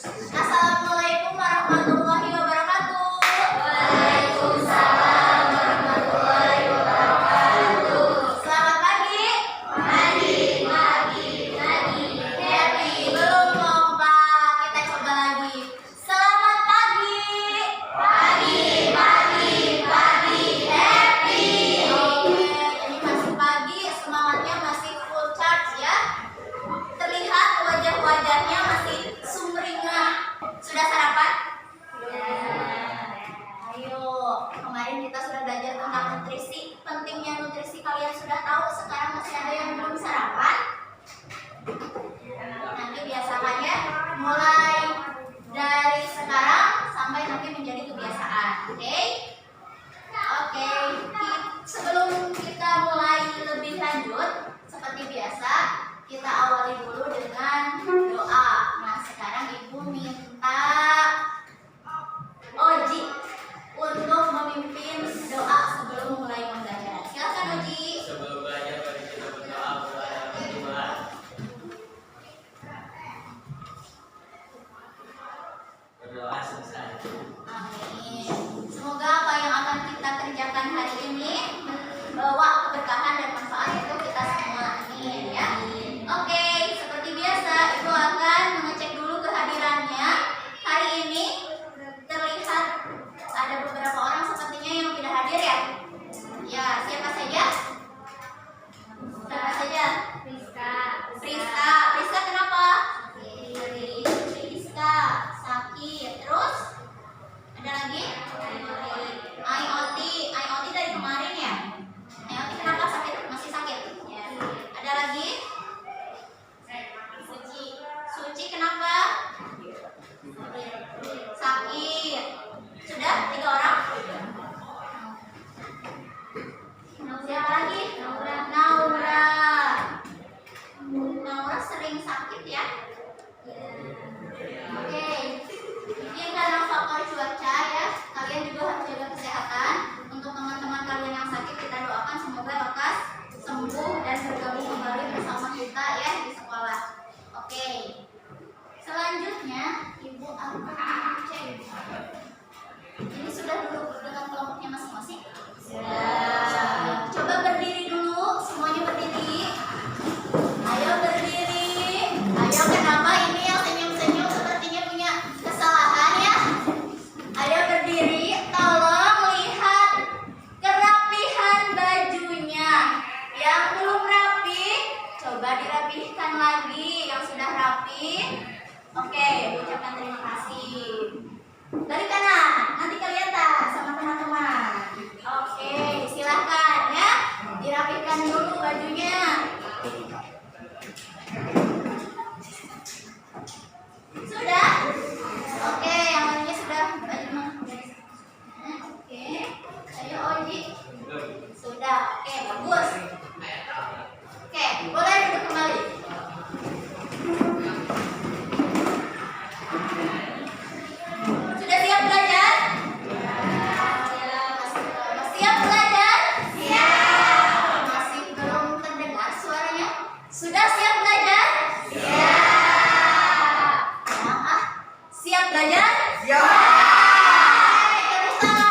Assalamualaikum warahmatullahi wabarakatuh. Waalaikumsalam warahmatullahi wabarakatuh. Selamat pagi. Pagi. Happy. Belum kompak. Kita coba lagi. Selamat pagi. Pagi. Happy. Oke, jadi masih pagi, semangatnya masih full charge ya. Terlihat wajah-wajahnya masih sumringah. Sudah sarapan? Ayo, kemarin kita sudah belajar tentang nutrisi. Pentingnya nutrisi kalian sudah tahu. Sekarang masih ada yang belum sarapan? Nanti biasakan ya. Mulai dari sekarang sampai nanti menjadi kebiasaan. Oke? Oke. Sebelum kita mulai lebih lanjut, seperti biasa, kita awali dulu dengan doa. Nah, sekarang Ibu minta Oji untuk memimpin doa sebelum mulai pembelajaran. Silakan Oji. Sebelum belajar mari kita berdoa kepada Tuhan. Berdoa selesai. Amin. Semoga apa yang akan kita kerjakan hari ini membawa keberkahan dan manfaat untuk kita semua. Amin ya. Oke, seperti biasa Ibu akan mengecek dulu kehadirannya. Hari ini terlihat ada beberapa orang sepertinya yang tidak hadir ya. Ya, siapa saja? Siapa saja? Priska kenapa? Priska sakit. Terus ada lagi? Aioti dari kemarin ya? Aioti kenapa sakit? Masih sakit? Ada lagi? Suci kenapa? Sakit. Sudah 3 orang? Siapa lagi? Naura sering sakit ya? Oke. Mungkin karena faktor cuaca ya, kalian juga harus jaga kesehatan. Untuk teman-teman kalian yang sakit, kita doakan semoga lekas sembuh dan bergabung kembali bersama kita ya di sekolah. Oke. Selanjutnya, Ibu akan cek. Ini sudah duduk dengan kelompoknya masing-masing? Sudah. Coba berdiri dulu, semuanya berdiri. Ayo berdiri. Ayo, kenapa ini yang senyum-senyum sepertinya punya kesalahan ya? Ayo berdiri. Tolong lihat kerapihan bajunya. Yang belum rapi, coba dirapihkan lagi. Yang sudah rapi, oke, ucapkan terima kasih. Dari kanan, nanti kalian tak sama teman-teman. Oke, silahkan ya. Dirapihkan dulu bajunya. Sudah? Oke, yang lainnya sudah. Oke, ayo Oji. Sudah, oke, bagus. Oke, boleh duduk kembali. Sudah siap belajar? Siap belajar? Siap. Masih belum terdengar suaranya? Sudah siap belajar? Siap. Siap belajar? Tepuk tangan.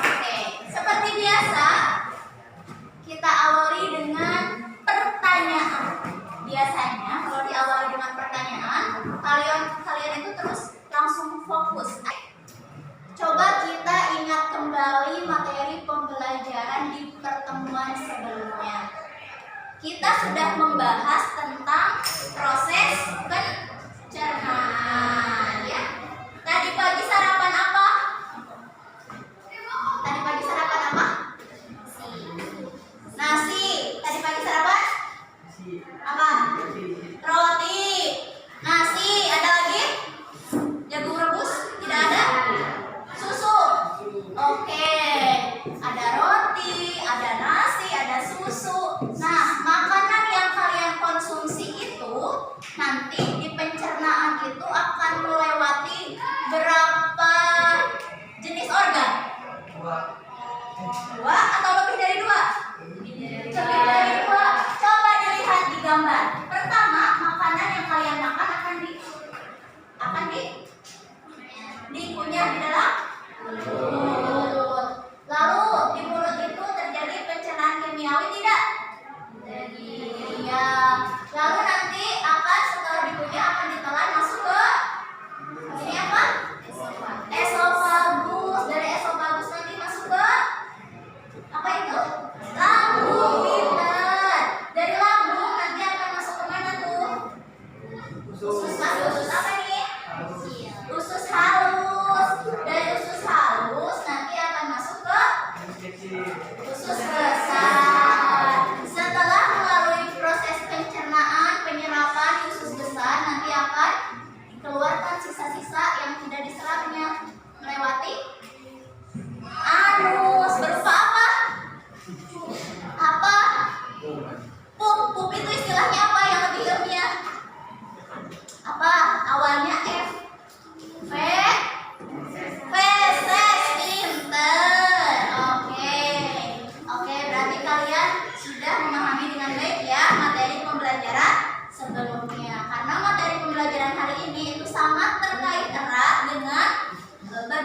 Oke, seperti biasa kita awali dengan pertanyaan. Biasanya kalau diawali dengan pertanyaan, kalian itu terus langsung fokus. Coba kita ingat kembali materi pembelajaran di pertemuan sebelumnya. Kita sudah membahas tentang proses pencernaan ya. Tadi pagi sarapan apa? Nasi. Tadi pagi sarapan? Apa? Roti. Nasi. Ada lagi? Jagung rebus? Tidak ada? Susu. Oke. Ada roti, ada nasi, ada susu. Nah, makanan yang kalian konsumsi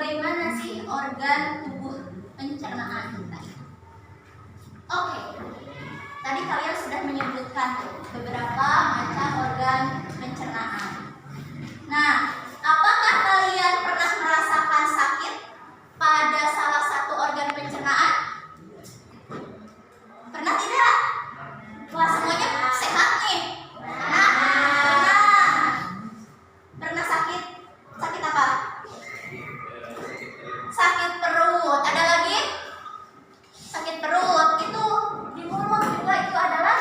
bagaimana sih organ tubuh pencernaan kita? Oke, tadi kalian sudah menyebutkan beberapa macam organ pencernaan. Nah, apakah kalian pernah merasakan sakit pada salah satu organ pencernaan? Pernah tidak? Wah, semuanya sehat nih. Nah, pernah sakit? Sakit apa? Sakit perut. Ada lagi? Sakit perut. Itu di mulut juga, itu adalah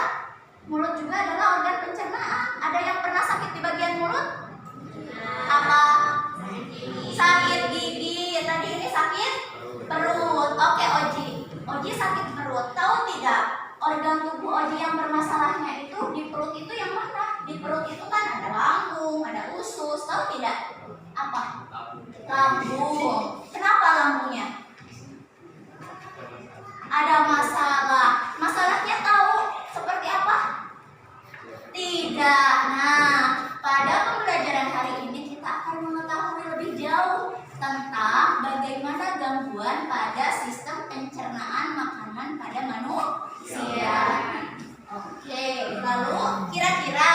mulut juga adalah organ pencernaan. Ada yang pernah sakit di bagian mulut? Apa? Sakit gigi. Tadi ini sakit perut. Oke, Oji. Oji sakit perut. Tahu tidak? Organ tubuh Oji yang bermasalahnya itu di perut itu yang mana? Di perut itu kan ada lambung, ada usus. Tahu tidak? Apa? Lambung. Kenapa lambungnya? Ada masalah. Masalahnya tahu seperti apa? Tidak. Nah, pada pembelajaran hari ini kita akan mengetahui lebih jauh tentang bagaimana gangguan pada sistem pencernaan makanan pada manusia. Oke, lalu kira-kira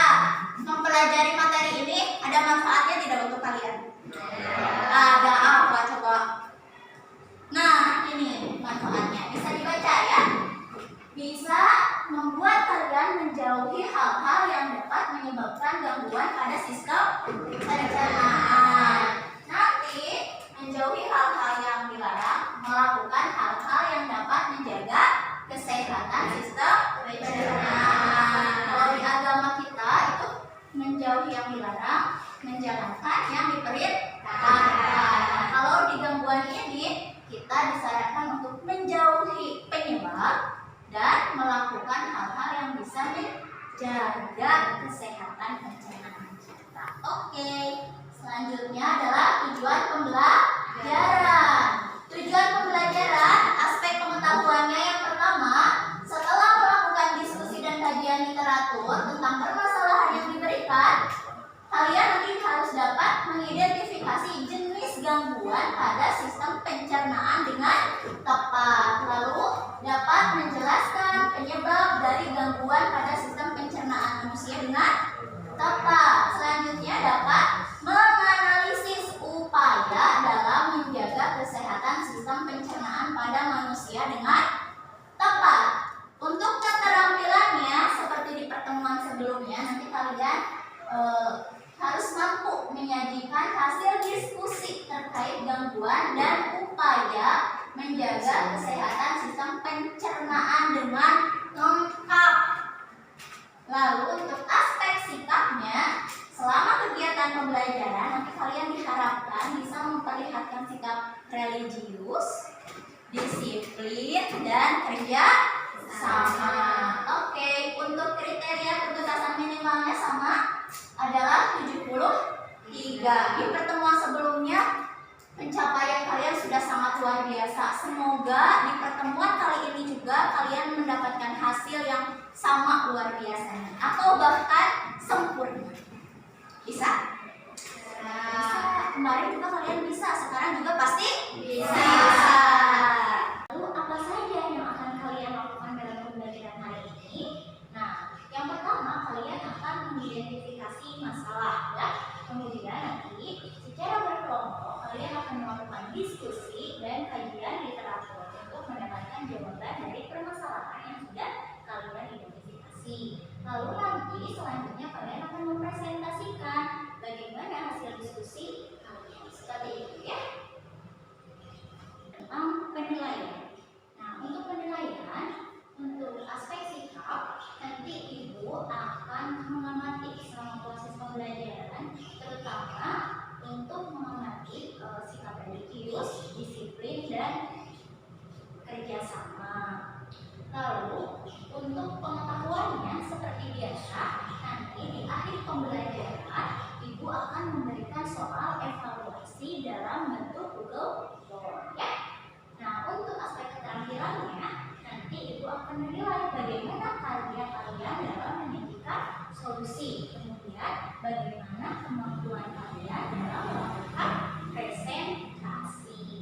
mempelajari materi ini ada manfaatnya tidak untuk kalian? Ada apa coba? Nah, ini manfaatnya. Bisa dibaca ya? Bisa membuat kalian menjauhi hal-hal yang dapat menyebabkan gangguan pada sistem pencernaan. Nanti menjauhi hal-hal yang dilarang, melakukan hal-hal yang dapat menjaga kesehatan sistem pencernaan. Kalau di agama kita itu menjauhi yang dilarang, menjalankan yang diperintahkan. Nah, kalau di gangguan ini kita disarankan untuk menjauhi penyebab dan melakukan hal-hal yang bisa menjaga kesehatan pencernaan kita. Oke, selanjutnya adalah tujuan pembelajaran. Tujuan pembelajaran, aspek pengetahuannya yang pertama, setelah melakukan diskusi dan kajian literatur tentang permasalahan yang diberikan, kalian nanti harus dapat mengidentifikasi jenis gangguan pada sistem pencernaan dengan tepat. Lalu dapat menjelaskan penyebab dari gangguan pada sistem pencernaan manusia dengan tepat. Selanjutnya dapat menganalisis upaya dalam menjaga kesehatan sistem pencernaan pada manusia dengan tepat. Untuk keterampilannya seperti di pertemuan sebelumnya, nanti kalian harus mampu menyajikan hasil diskusi terkait gangguan dan upaya menjaga kesehatan sistem pencernaan dengan lengkap. Lalu untuk aspek sikapnya, selama kegiatan pembelajaran nanti kalian diharapkan bisa memperlihatkan sikap religius, disiplin, dan kerja sama. Oke, untuk kriteria ketuntasan minimalnya sama adalah 73. Di pertemuan sebelumnya pencapaian kalian sudah sangat luar biasa. Semoga di pertemuan kali ini juga kalian mendapatkan hasil yang sama luar biasanya atau bahkan sempurna. Bisa? Bisa. Kemarin juga kalian bisa, sekarang juga pasti bisa. Lalu apa saja yang akan kalian lakukan dalam pembelajaran hari ini? Nah, yang pertama kalian akan mengidentifikasi masalah ya. Kemudian nanti secara berkelompok kalian akan melakukan diskusi dan kajian literatur untuk mendapatkan jawaban dari permasalahan yang sudah kalian identifikasi. Lalu nanti selanjutnya kalian akan mempresentasikan bagaimana hasil diskusi kalian. Seperti itu ya. Tentang penilaian. Nah, untuk penilaian, untuk aspek sikap, nanti Ibu akan mengamati selama proses pembelajaran, terutama untuk mengamati sikap religius, disiplin, dan kerjasama. Lalu, untuk pengetahuannya seperti biasa, nanti di akhir pembelajaran, Ibu akan memberikan soal evaluasi dalam bentuk Google Form ya. Nah, untuk aspek keterampilannya, nanti Ibu akan menilai bagaimana karya kalian dalam menyajikan solusi. Kemudian, bagaimana kemampuan kalian dalam melakukan presentasi.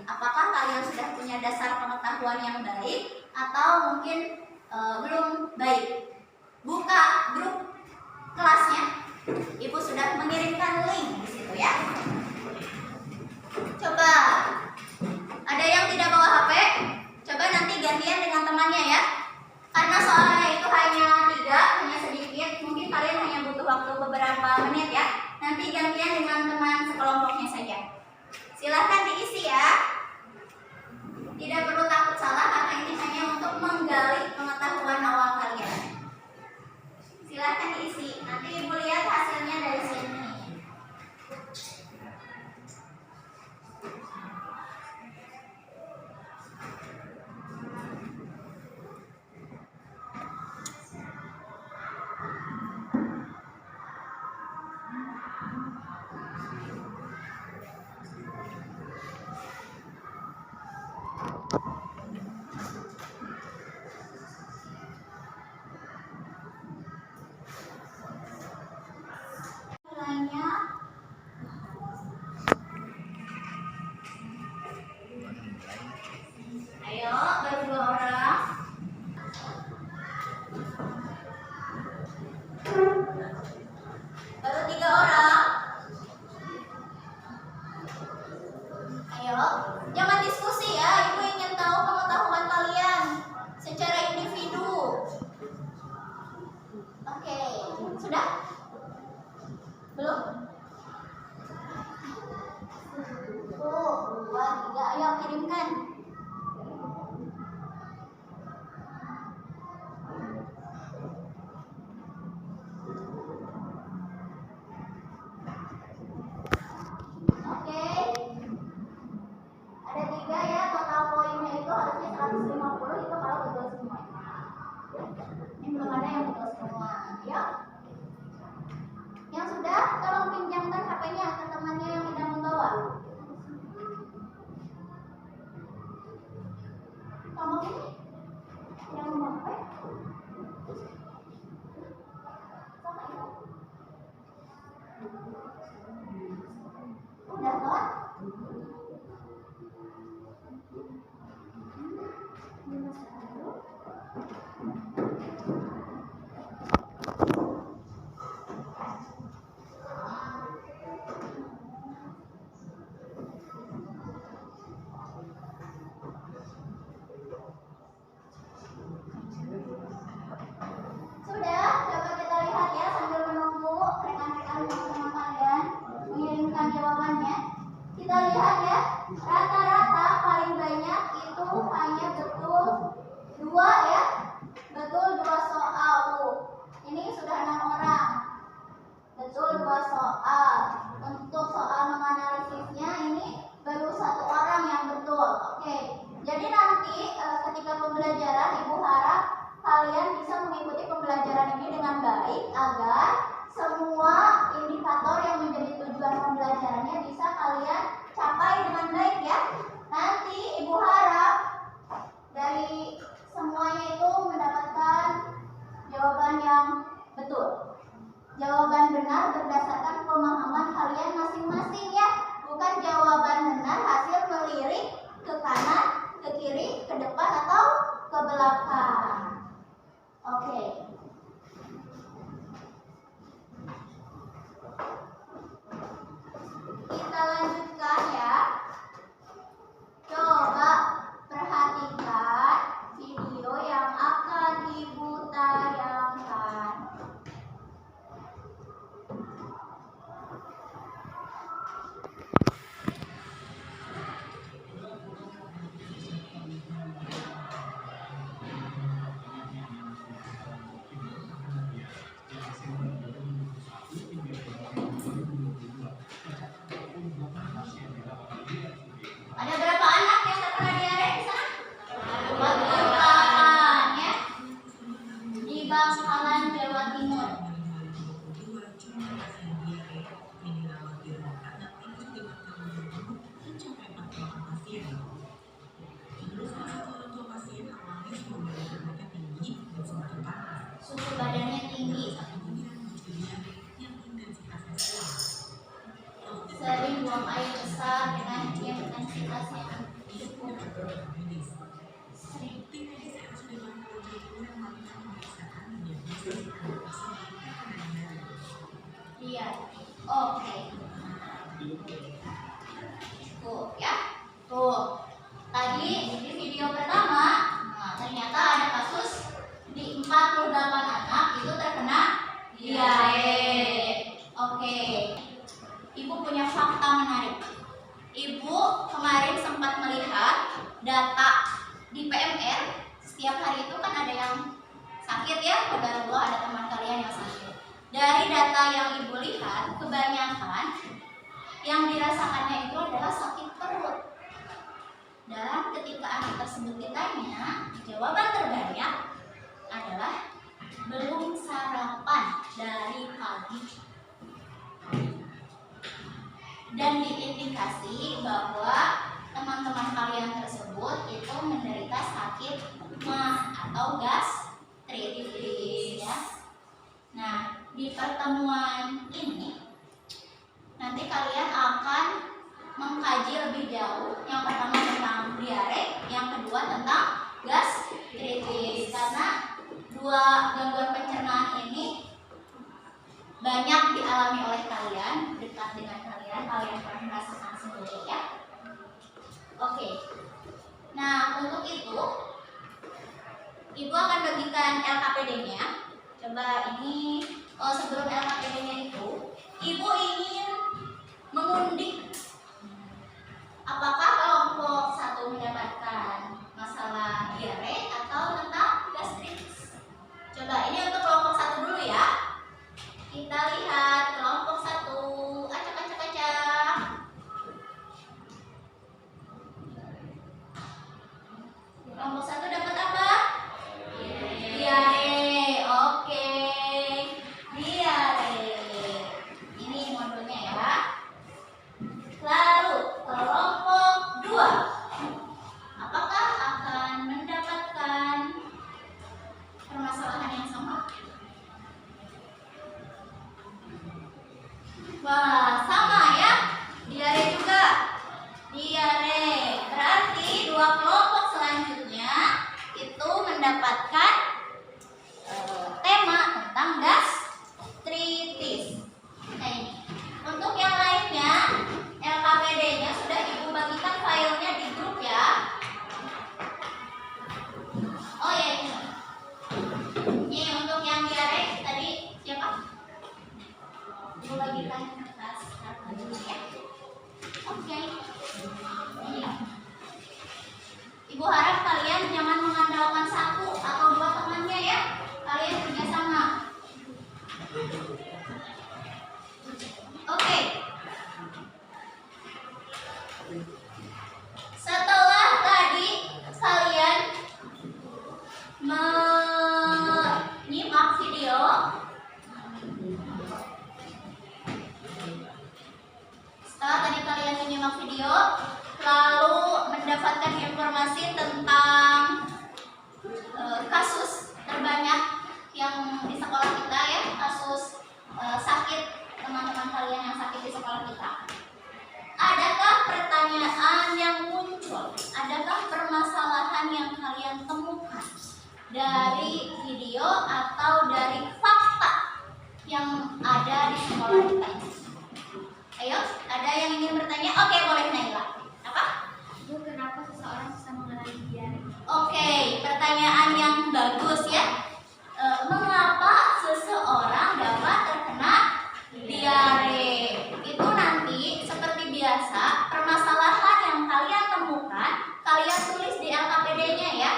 Apakah kalian sudah punya dasar pengetahuan yang baik atau mungkin belum baik? Buka grup kelasnya. Ibu sudah mengirimkan link di situ ya. Coba ada yang tidak bawa HP? Coba nanti gantian dengan temannya ya. Karena soalnya itu hanya 3, hanya sedikit. Mungkin kalian hanya butuh waktu beberapa menit ya. Nanti gantian dengan teman sekelompoknya saja. Silahkan diisi ya. Tidak perlu takut salah karena ini hanya untuk menggali pengetahuan awal kalian. Silahkan diisi. Nanti ibu lihat hasilnya dari sini. Nilainya ayo baru 2 orang. Baru 3 orang. Ayo, jangan diskusi ya. Ibu ingin tahu pengetahuan kalian secara individu. Oke, sudah? Belum? 1, 2, 3, ayo kirimkan. Oke. Ada 3 ya, total poinnya itu harusnya 150 itu kalau betul semua. Ini belum ada yang betul semua. Ya. Yang sudah, tolong pinjamkan HP-nya ke temannya yang tidak membawa. Kelompok ini yang membawa HP. Sama itu. Udah toh? Sudah, coba kita lihat ya sambil menunggu rekan-rekan teman-teman kalian mengirimkan jawabannya. Kita lihat ya, rata-rata paling banyak itu hanya betul 2 ya. Betul 2 soal tuh. Ini sudah 6 orang. Betul 2 soal. Untuk soal menganalisisnya ini baru 1 orang yang betul. Oke. Jadi nanti ketika pembelajaran ibu harap kalian bisa mengikuti pembelajaran ini dengan baik agar semua indikator yang menjadi tujuan pembelajarannya bisa kalian capai dengan baik ya. Nanti ibu harap dari semuanya itu mendapatkan jawaban yang betul. Jawaban benar berdasarkan pemahaman kalian masing-masing ya. Bukan jawaban benar hasil melirik ke kanan, ke kiri, ke depan atau ke belakang. Oke. Kita lanjutkan ya. Coba perhatikan video yang akan ibu tayangkan. Ada berapa anak yang terkena diare di sana? 48 ya. Di Bangkalan, Jawa Timur. Suhu badannya tinggi. Sering buang air besar dengan intensitas yang Iya. Oke. Tuh ya. Tuh. Tadi di video pertama, nah, ternyata ada kasus di 48 anak itu terkena diare. Oke. Ibu punya fakta menarik. Ibu kemarin sempat melihat data di PMR. Setiap hari itu kan ada yang sakit ya, qadarullah, ada teman kalian yang sakit. Dari data yang ibu lihat, kebanyakan yang dirasakannya itu adalah sakit perut. Dan ketika anak tersebut ditanya, jawaban terbanyak adalah belum sarapan dari pagi. Dan diindikasi bahwa teman-teman kalian tersebut itu menderita sakit mah atau gastritis ya. Nah, di pertemuan ini nanti kalian akan mengkaji lebih jauh. Yang pertama tentang diare, yang kedua tentang gastritis. Karena dua gangguan pencernaan ini banyak dialami oleh kalian, dekat dengan kalian pernah merasakan sendiri ya. Oke. Nah, untuk itu Ibu akan bagikan LKPD-nya. Coba ini, sebelum LKPD-nya itu, Ibu ingin mengundi apakah kelompok 1 mendapatkan masalah diare atau tentang gastritis. Coba ini untuk kelompok 1 dulu ya. Kita lihat kelompok 1. Acak. Kelompok 1 dapat apa? Diare. Oke. Diare. Ini modulnya ya. Lalu kelompok 2. Apakah akan mendapatkan permasalahan yang sama? Wah, sama ya. Diare juga. Diare. Berarti 2 kelompok selanjutnya itu mendapatkan tema tentang gastritis. Nah, ini. Untuk yang lainnya, LKPD-nya sudah Ibu bagikan filenya di grup ya. Oh ya, ini. Ini untuk yang diare tadi siapa? Ibu bagikan kertas dulu ya. Oke. Ini. Ibu harap kalian jangan mengandalkan 1 atau 2 temannya ya. Kalian kerjasama. Oke. Setelah tadi kalian menyimak video, lalu mendapatkan informasi tentang kasus terbanyak yang di sekolah kita ya, kasus sakit teman-teman kalian yang sakit di sekolah kita. Adakah pertanyaan yang muncul? Adakah permasalahan yang kalian temukan dari video atau dari fakta yang ada di sekolah kita? Ayo, ada yang ingin bertanya? Oke, boleh Naila. Apa? Bu, kenapa seseorang bisa mengalami diare? Oke, pertanyaan yang bagus ya. Mengapa seseorang dapat terkena diare? Itu nanti seperti biasa, permasalahan yang kalian temukan, kalian tulis di LKPD-nya ya.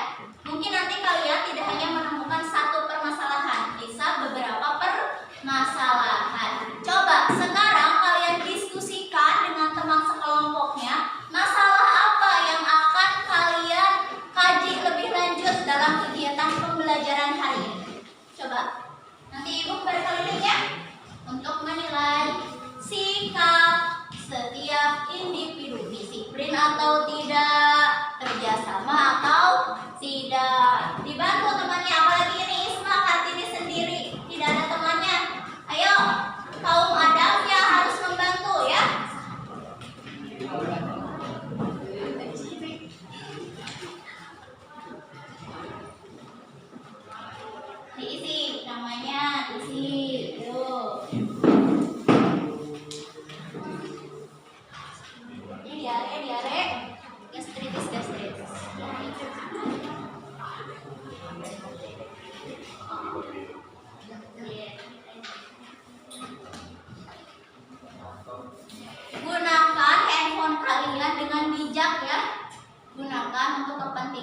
Mungkin nanti kalian tidak hanya menemukan satu permasalahan, bisa beberapa permasalahan. Coba sekarang kalian diskusikan dengan teman sekelompoknya, masalah apa yang akan kalian kaji lebih lanjut dalam kegiatan pembelajaran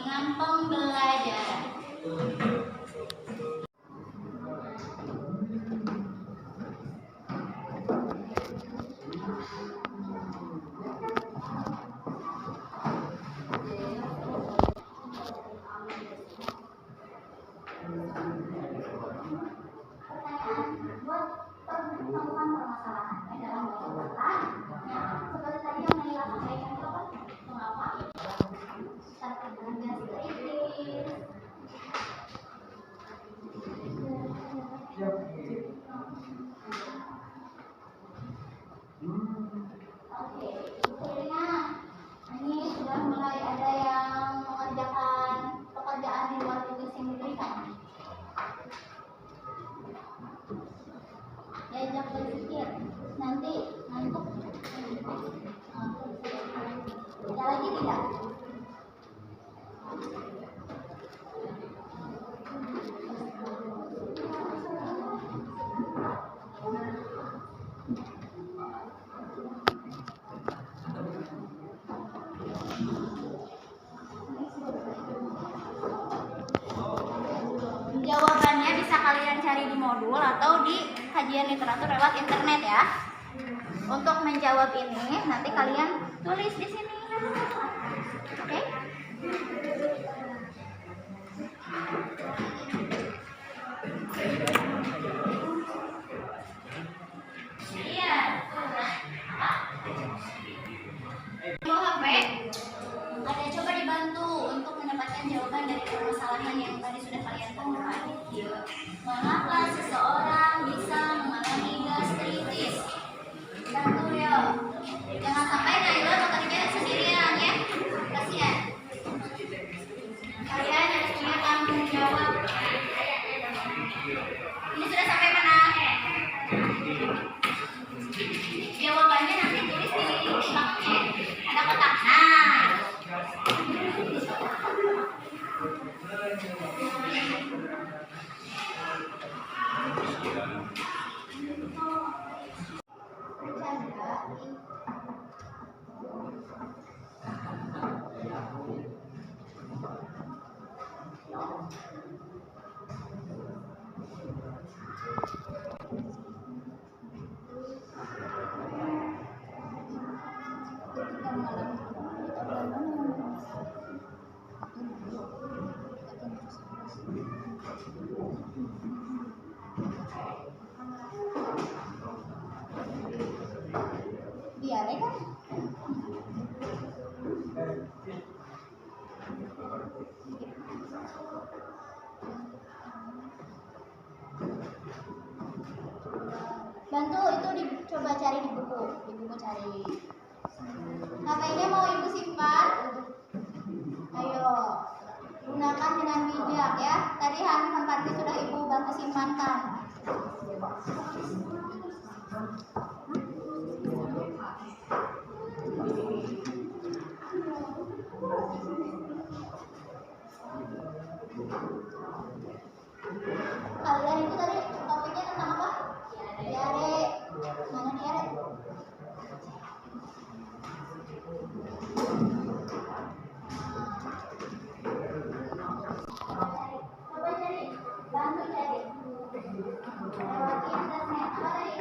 dengan pembelajaran. Pertanyaan buat menemukan permasalahannya dalam pembuatan. Nah, seperti tadi yang Naila sampaikan itu apa? Mengapa? Satu gas kritis. Oke, ingat ini sudah mulai ada yang mengerjakan pekerjaan di luar tugas yang diberikan. Diajak berpikir, nanti ngantuk. Ada lagi tidak? Jawabannya bisa kalian cari di modul atau di kajian literatur lewat internet ya. Untuk menjawab ini nanti kalian tulis di sini. Oke? Iya. Mau HP? Ada coba dibantu untuk mendapatkan jawaban dari permasalahan yang tadi sudah kalian temukan. Mengapa seseorang bisa mengalami gastritis? Bantu ya. Jangan sampai Naila bekerja sendirian ya. Kasihan. Kalian harus punya tanggung jawab. Ini sudah sampai mana? Jawabannya nanti tulis di belakangnya. Ada kotak. Nah. Diare kan? Bantu itu dicoba cari di buku cari. HP-nya mau ibu simpan? Ayo, gunakan dengan bijak ya. Tadi handphone Parti sudah ibu bantu simpankan. Kalian itu tadi topiknya tentang apa? Diare. Mana diare? Coba cari, bantu cari. Lewat internet. Apa tadi?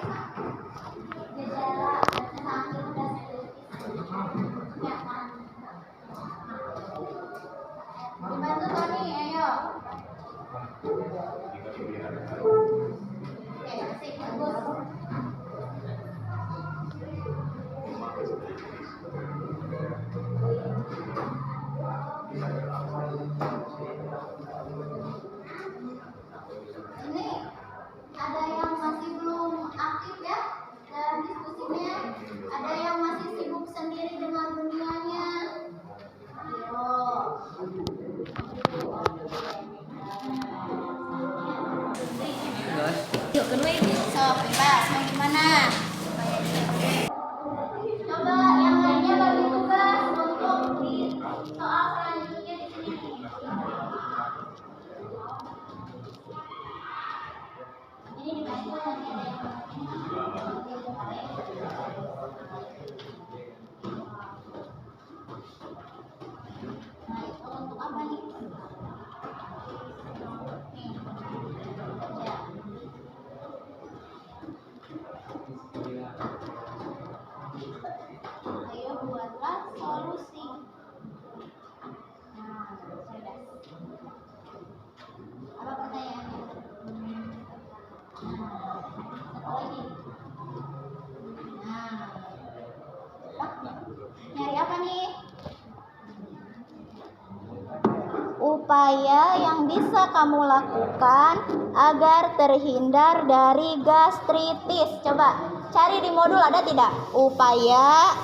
upaya yang bisa kamu lakukan agar terhindar dari gastritis? Coba cari di modul, ada tidak? Upaya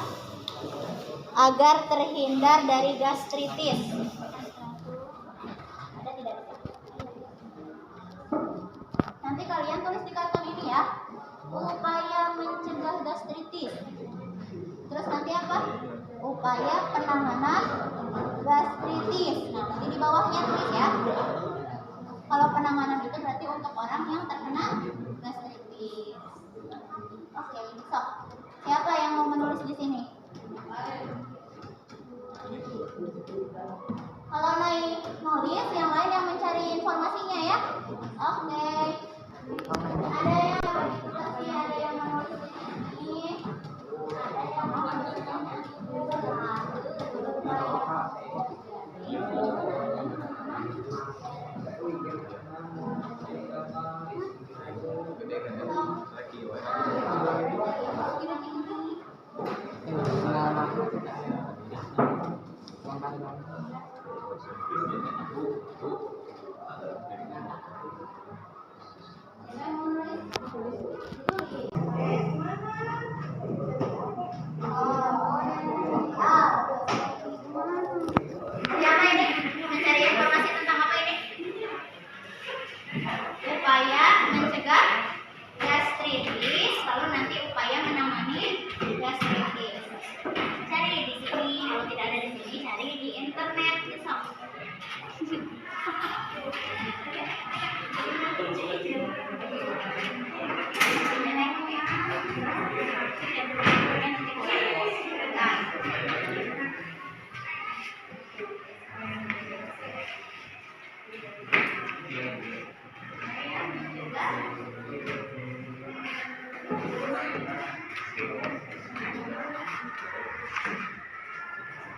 agar terhindar dari gastritis. Ada tidak? Nanti kalian tulis di karton ini ya. Upaya mencegah gastritis. Terus nanti apa? Upaya penanganan gastritis. Nah, nanti di bawahnya tulis ya. Kalau penanganan itu berarti untuk orang yang terkena gastritis. Oke, sok. Siapa yang mau menulis di sini? Kalau naik nulis, yang lain yang mencari informasinya ya. Oke. Ada yang menulis di sini. Ada yang menulis di Siapa ini? Mencari informasi tentang apa ini? Upaya mencegah gastritis, lalu nanti upaya menangani gastritis. Cari di sini, kalau tidak ada di sini, cari di internet bisa.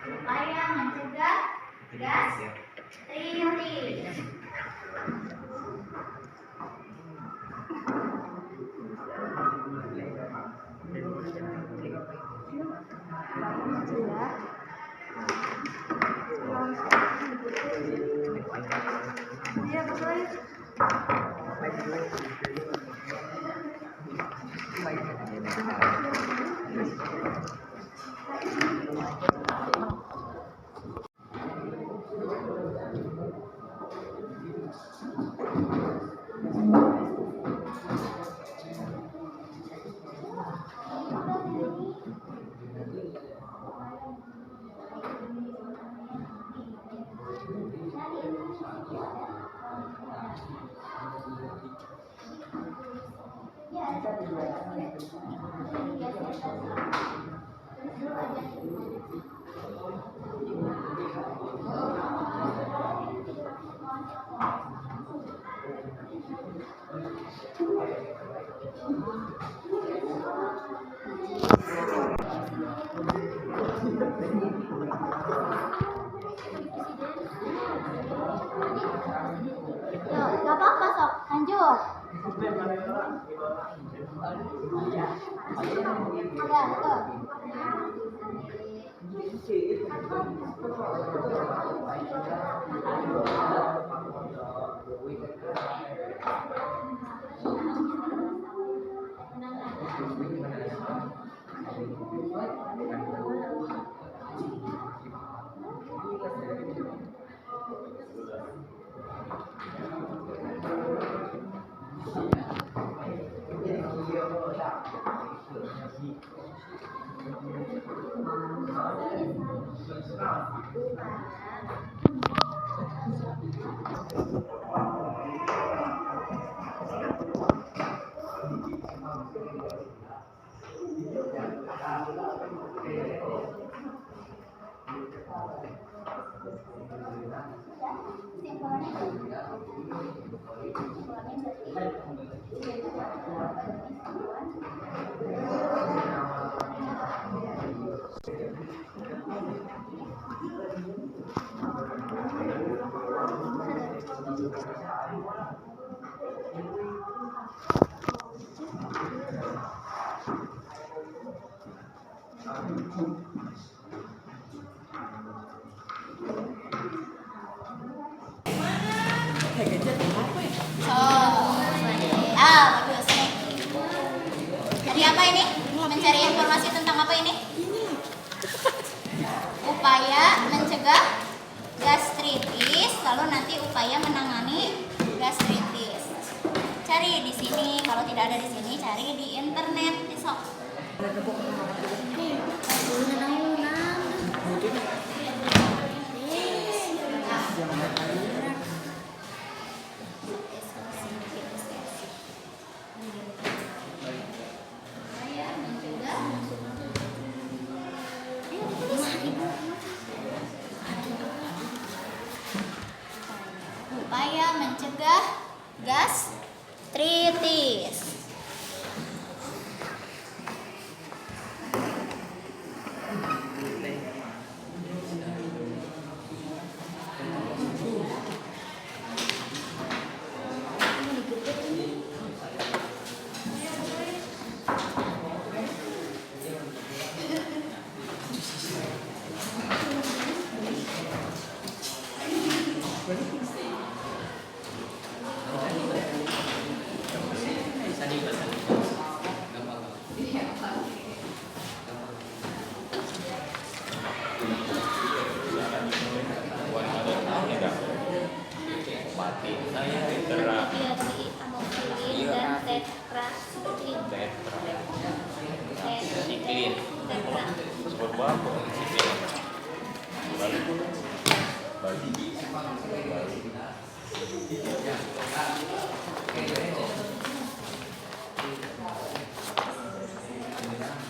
Upaya mencegah gastritis. Gak apa-apa sok, lanjut. Ya, betul. Bagus nih. Jadi apa ini? Mencari informasi tentang apa ini? Upaya mencegah gastritis, lalu nanti upaya menangani gastritis. Cari di sini, kalau tidak ada di sini cari di internet, besok. Upaya mencegah gastritis.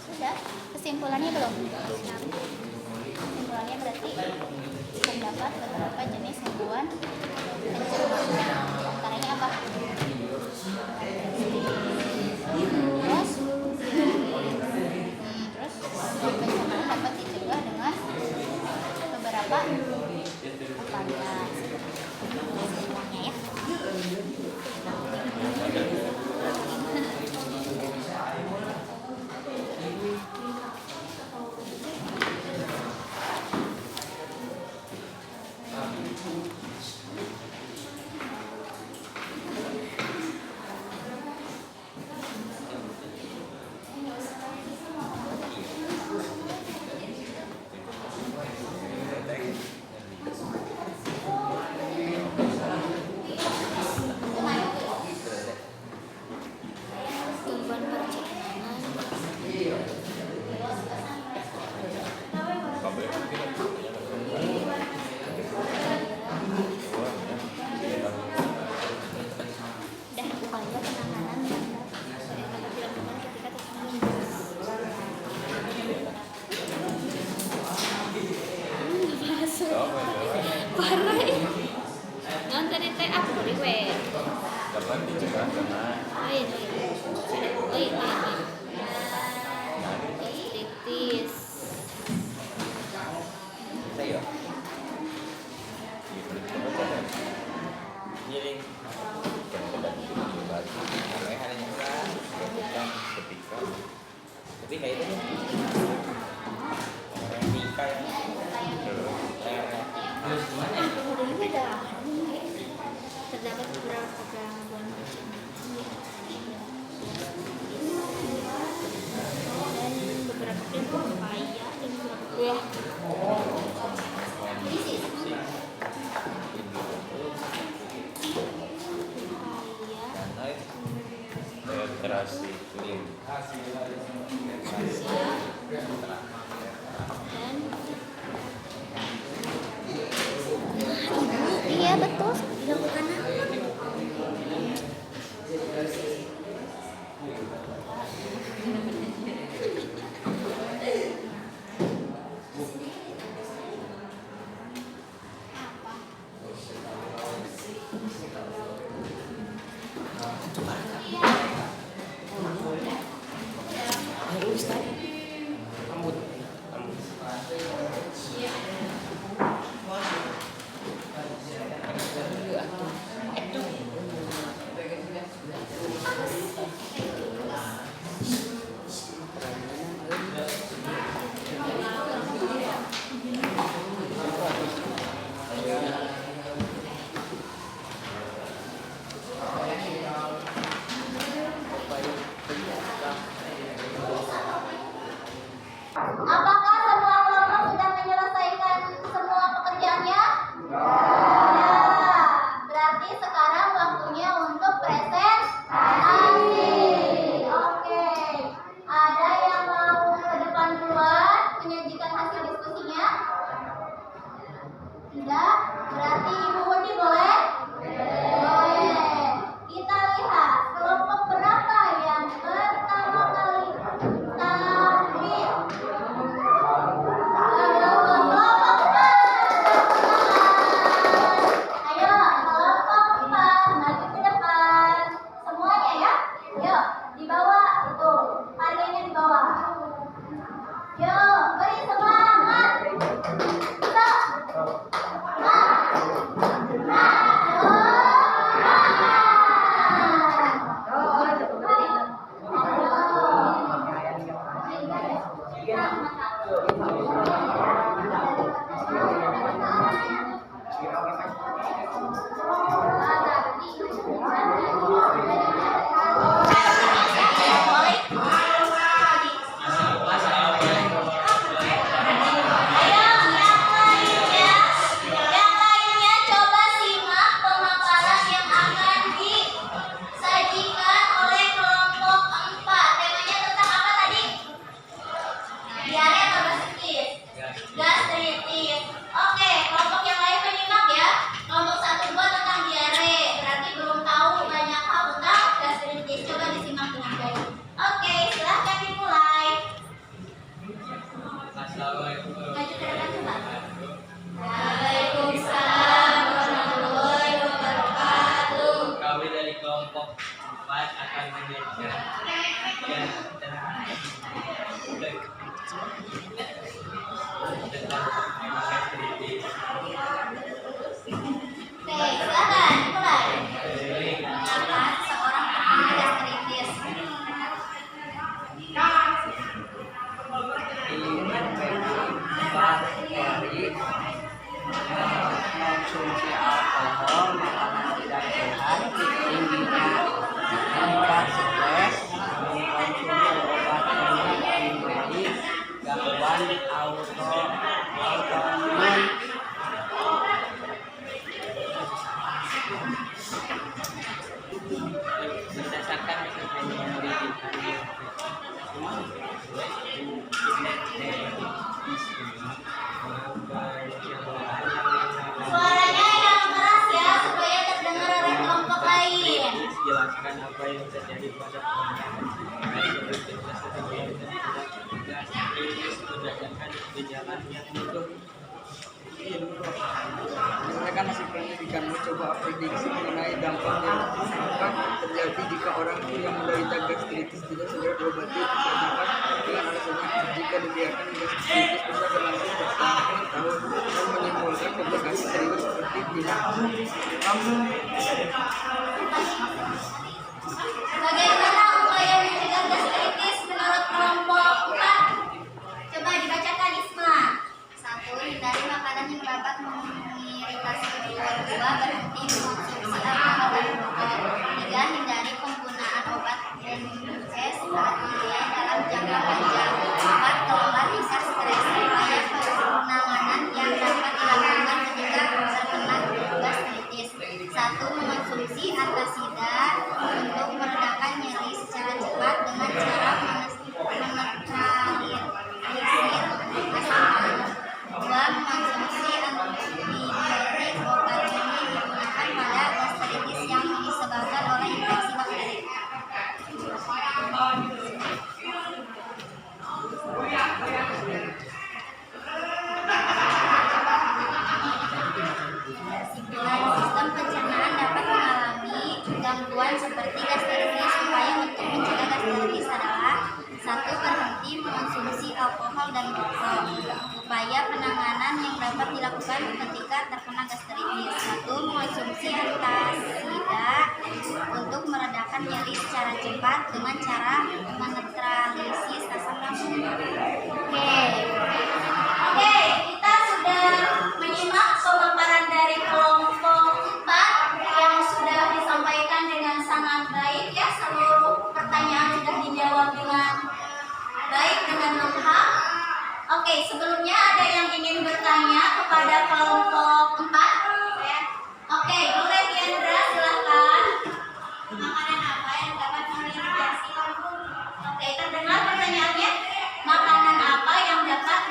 Sudah? Kesimpulannya belum? Kesimpulannya berarti terdapat beberapa jenis gangguan pencernaan. Antaranya apa? Terus pencernaan dapat dicegah dengan beberapa upaya. Kesimpulannya ya. Parah ya. Non tadi teh apa di we? Dapat dicegah dengan Oh iya. Gastritis. saya. Giling. Ketika itu nikah Terus gimana ya? Terdapat beberapa gangguan dan beberapa upaya dan beberapa terasi Iya betul. dilakukan apa? rambut Tidak? Berarti Ibu Budi boleh? Boleh. Kita lihat kelompok berapa yang pertama kali tampil. Kelompok 4. Ayo, kelompok 4 maju ke depan. Semuanya ya. Yuk, di bawah. Tuh, harganya di bawah. Yuk, beri semangat. Yang lainnya coba simak pemaparan yang akan disajikan oleh kelompok 4. Temanya tentang apa tadi? Diare atau gastritis? Gastritis. Oke, kelompok yang lain menyimak ya. Kelompok 1 2 tentang diare. Berarti belum tahu banyak hal tentang gastritis. Coba disimak dengan baik. Oke, silahkan dimulai. Assalamualaikum Maju ke depan coba. Waalaikumsalam warahmatullahi wabarakatuh. Kami dari kelompok 4 akan menyajikan Oke, silakan dimulai. Mengapa seorang terkena gastritis? Konsumsi alkohol, makanan tidak sehat, tingginya tingkat stres, mengkonsumsi obat antidiabetik, gangguan autoimun. berdasarkan Suaranya yang keras ya supaya terdengar oleh kelompok lain. jelaskan apa yang terjadi pada berdasarkan gejala yang muncul. Mereka masih pendidikan mencoba prediksi mengenai dampak yang akan terjadi jika orang yang menderita gastritis tidak segera diobati disebabkan dengan alasannya jika dibiarkan gastritis bisa berlangsung bertahun-tahun dan menimbulkan komplikasi serius seperti tidak Bagaimana upaya mencegah gastritis menurut kelompok 4? Coba dibacakan Isma. 1. Hindari makanan yang dapat mengiritasi kedua. 2. Berhenti mengkonsumsi alkohol dan rokok. 3. Hindari penggunaan obat NSAID dalam jangka panjang. 4. Kelola tingkat stres. Upaya penanganan yang dapat dilakukan ketika terkena gastritis. 1. Mengonsumsi antasida untuk meredakan nyeri secara cepat dengan cara menetralisir asam. 2. Mengonsumsi antibiotik. Obat ini digunakan pada gastritis yang disebabkan oleh infeksi bakteri. Kesimpulan, sistem pencernaan dapat mengalami gangguan seperti gastritis. Upaya untuk mencegah gastritis adalah 1. Berhenti mengonsumsi alkohol dan rokok. Upaya penanganan yang dapat dilakukan ketika terkena gastritis. 1. Mengonsumsi antasida untuk meredakan nyeri secara cepat dengan cara menetralisis asam lambung. Oke, kita sudah menyimak pemaparan dari kelompok 4 yang sudah disampaikan dengan sangat baik ya. Seluruh pertanyaan sudah dijawab dengan baik, dengan lengkap. Oke, sebelumnya ada yang ingin bertanya kepada kelompok 4? Oke, Bu Regiandra silakan. Makanan apa yang dapat mengiritasi lambung? Oke, terdengar pertanyaannya? Makanan apa yang dapat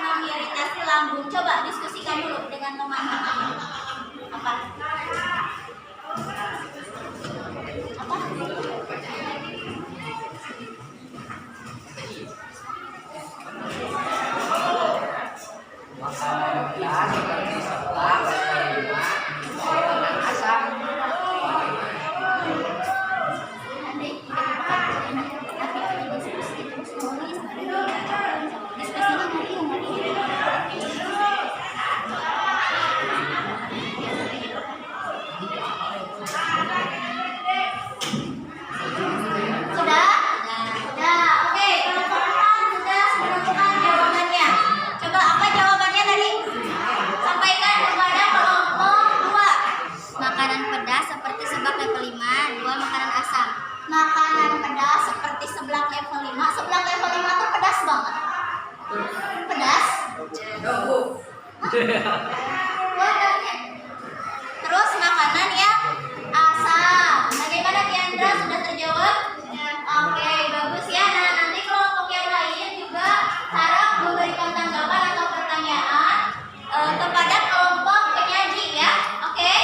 Terus makanan yang asam. Bagaimana Diandra, sudah terjawab? Oke, bagus ya. Nah, nanti kelompok yang lain juga harap memberikan tanggapan atau pertanyaan kepada kelompok penyaji ya. Oke?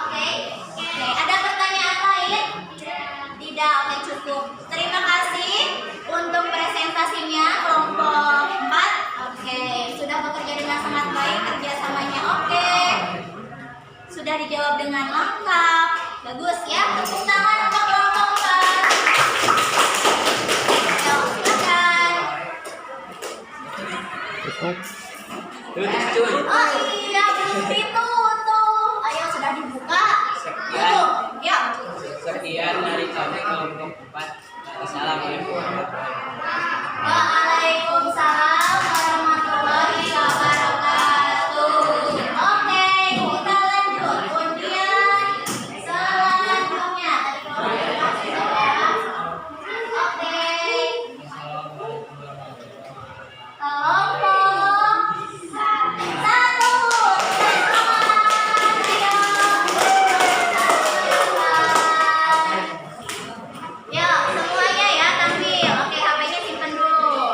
Oke. Ada pertanyaan lain? Tidak, oke cukup. Terima kasih untuk presentasinya kelompok 4. Oke, sudah bekerja dengan sangat baik, kerjasamanya oke. Sudah dijawab dengan lengkap. Bagus ya, tepuk tangan untuk kelompok 4. Ayo, silakan. Tulis cuy. Oh iya, belum ditutup. Ayo, sudah dibuka. Tutup. Ya. Sekian dari kami kelompok 4. Assalamualaikum warahmatullahi wabarakatuh. Waalaikumsalam warahmatullahi wabarakatuh. Oke, kita lanjut undian selanjutnya. Oke. Kelompok 1. Ya, semuanya ya tampil. Oke, HP-nya simpen dulu.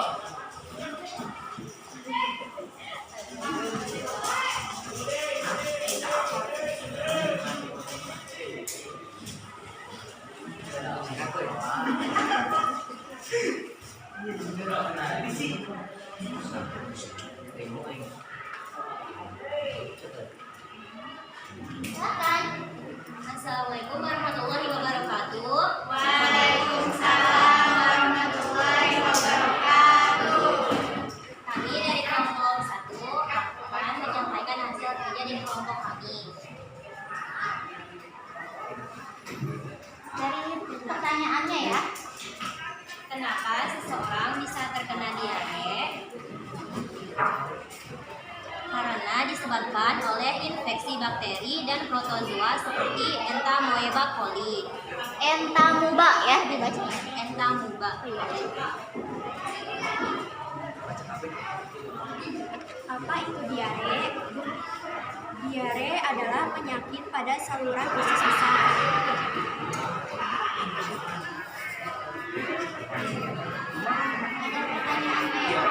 Silakan. Assalamualaikum warahmatullahi wabarakatuh. Waalaikumsalam warahmatullahi wabarakatuh. Kami dari kelompok 1 akan menyampaikan hasil kerja dari kelompok kami. Dari pertanyaannya ya. Kenapa seseorang bisa terkena diare? Karena disebabkan oleh infeksi bakteri dan protozoa seperti Entamoeba coli. Entamuba ya dibacanya. Entamuba. Apa itu diare? Diare adalah penyakit pada saluran usus besar. Ada pertanyaan ya?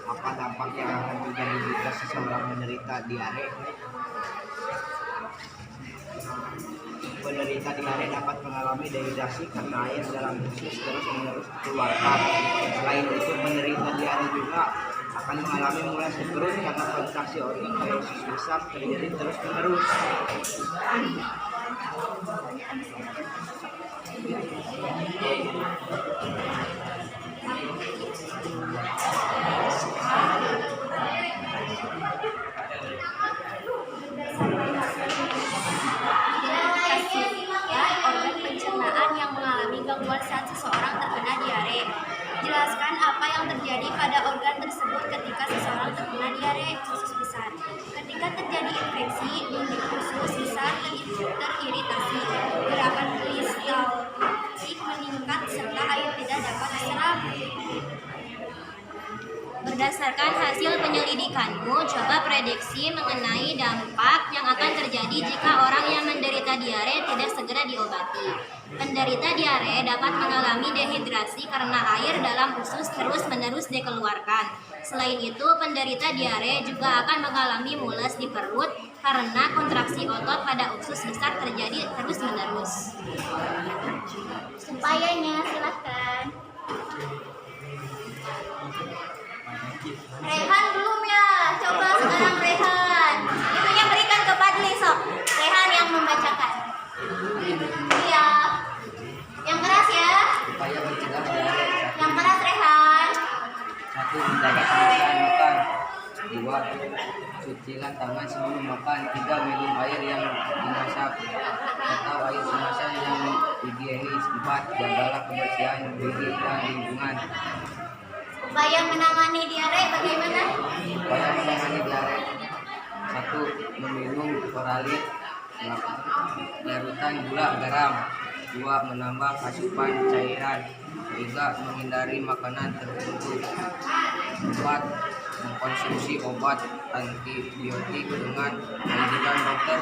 Apa dampak yang akan terjadi jika seseorang menderita diare? Penderita diare dapat mengalami dehidrasi karena air dalam usus terus-menerus dikeluarkan. Selain itu, penderita diare juga akan mengalami mulasi perut karena kontraksi organ pada usus besar terjadi terus-menerus. Organ pencernaan yang mengalami gangguan saat seseorang terkena diare. Jelaskan apa yang terjadi pada organ tersebut ketika seseorang terkena diare usus besar. Ketika terjadi infeksi, dinding usus besar teriritasi, gerakan peristaltik meningkat serta air tidak dapat diserap. Berdasarkan hasil penyelidikanmu, coba prediksi mengenai dampak yang akan terjadi jika orang yang menderita diare tidak segera diobati. Penderita diare dapat mengalami dehidrasi karena air dalam usus terus-menerus dikeluarkan. Selain itu, penderita diare juga akan mengalami mules di perut karena kontraksi otot pada usus besar terjadi terus-menerus. Supayanya silakan. Rehan belum ya? Coba sekarang Rehan. Itunya berikan ke Padli sok. Rehan yang membacakan. Iya. Yang keras ya. Upaya mencegah diare: Yang keras Rehan. 1. Menjaga kebersihan makan. 2. Cucilah tangan sebelum makan. 3. Minum air yang dimasak atau air kemasan yang higienis. 4. Jagalah kebersihan gigi dan lingkungan. Upaya menangani diare bagaimana? Upaya menangani diare: 1. Meminum oralit larutan gula garam. 2. Menambah asupan cairan. 3. Menghindari makanan tertentu. 4. Mengkonsumsi obat antibiotik dengan pendidikan dokter.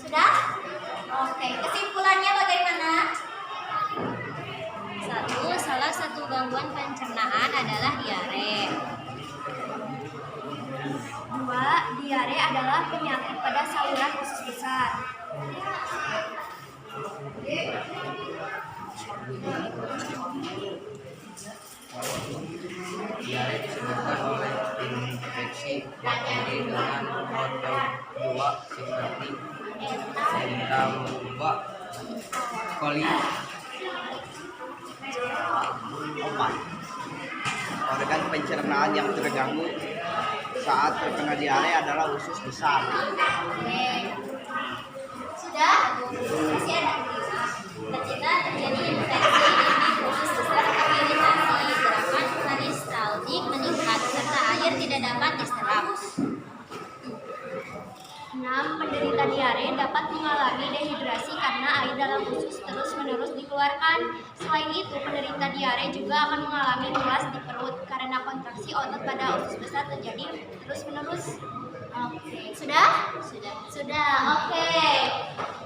Sudah? Oke, kesimpulannya bagaimana? 1. Salah satu gangguan pencernaan adalah diare. 2. Diare adalah penyakit pada saluran usus besar. Diare disebabkan oleh infeksi bakteri dengan protozoa seperti Entamoeba coli. 4. Organ pencernaan yang terganggu saat terkena diare adalah usus besar. Oke. Sudah? Masih ada? Ketika terjadi infeksi di usus besar atau iritasi, gerakan peristaltik meningkat serta air tidak dapat diserap. 6. Penderita diare dapat mengalami dehidrasi karena air dalam usus terus-menerus dikeluarkan. Selain itu, penderita diare juga akan mengalami mulas di perut karena kontraksi otot pada usus besar terjadi terus-menerus. Oke. Sudah? Sudah. Oke.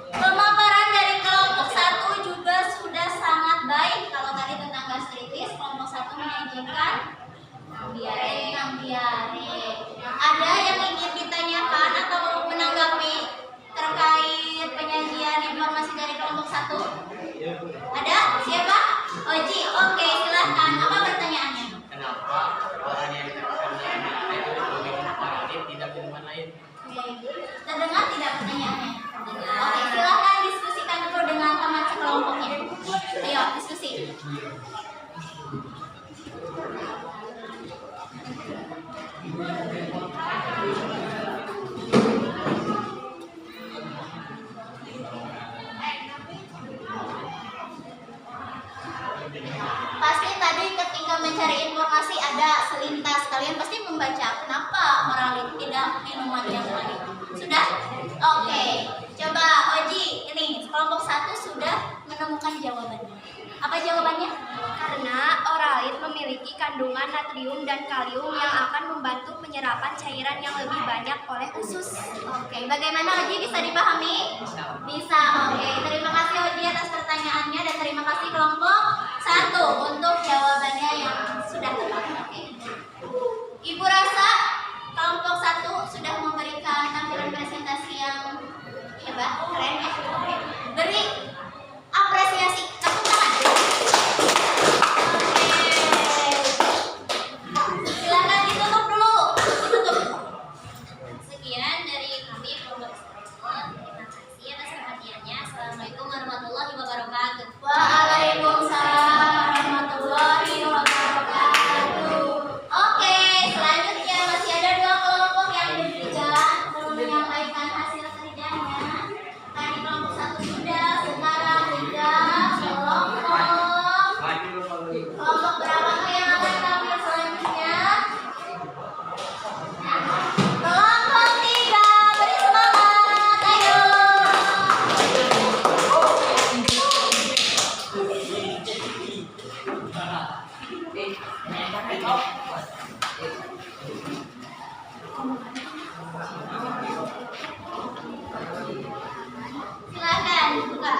Pemaparan dari kelompok 1 juga sudah sangat baik. Kalau tadi tentang gastritis, kelompok 1 menyajikan diare. Ada yang ingin ditanyakan atau menanggapi terkait penyajian informasi dari kelompok 1? Ada? Siapa? Oji. Oke, silahkan. Apa pertanyaannya? Kenapa orang yang terkena itu memilih paralit tidak minuman lain? Terdengar tidak pertanyaannya? Oke, silahkan diskusikan dulu dengan teman sekelompoknya. Ayo, diskusi. Pasti tadi ketika mencari informasi ada selintas, kalian pasti membaca kenapa paralit tidak minuman yang lain. Sudah? Oke. Coba Oji, ini kelompok 1 sudah menemukan jawabannya. Apa jawabannya? Karena oralit memiliki kandungan natrium dan kalium yang akan membantu penyerapan cairan yang lebih banyak oleh usus. Oke, bagaimana Oji, bisa dipahami? Bisa. Oke, terima kasih Oji atas pertanyaannya dan terima kasih kelompok 1 untuk jawabannya yang sudah tepat. Oke. Ibu rasa kelompok 1 sudah memberikan tampilan presentasi yang hebat, keren ya. Oke. Beri apresiasi, tepuk tangan. Oke. Silakan ditutup dulu. Ditutup. Sekian dari kami kelompok 1. Terima kasih atas perhatiannya. Assalamualaikum warahmatullahi wabarakatuh. Waalaikumsalam warahmatullahi wabarakatuh. Oke, selanjutnya masih ada 2 kelompok yang diberikan belum menyampaikan hasil kerjanya. Tadi kelompok 1 sudah, sekarang tidak. Kelompok berapa yang akan tampil selanjutnya? Kelompok 3, beri semangat, ayo. Silakan buka.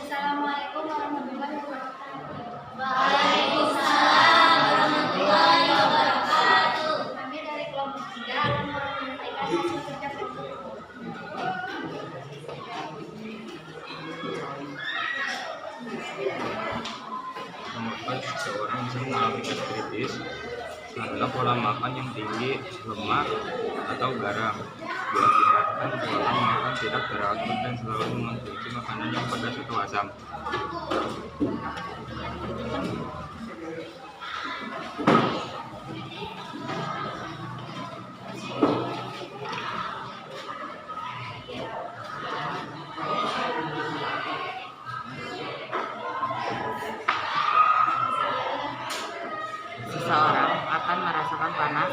Assalamualaikum warahmatullahi wabarakatuh. Waalaikumsalam warahmatullahi wabarakatuh. Kami dari kelompok 3 akan menyampaikan hasil kerja kelompok. Menyebabkan seseorang bisa mengalami gastritis adalah pola makan yang tinggi lemak atau garam. Diakibatkan pola makan tidak teratur dan selalu mengonsumsi makanan yang pedas atau asam. Seseorang akan merasakan panas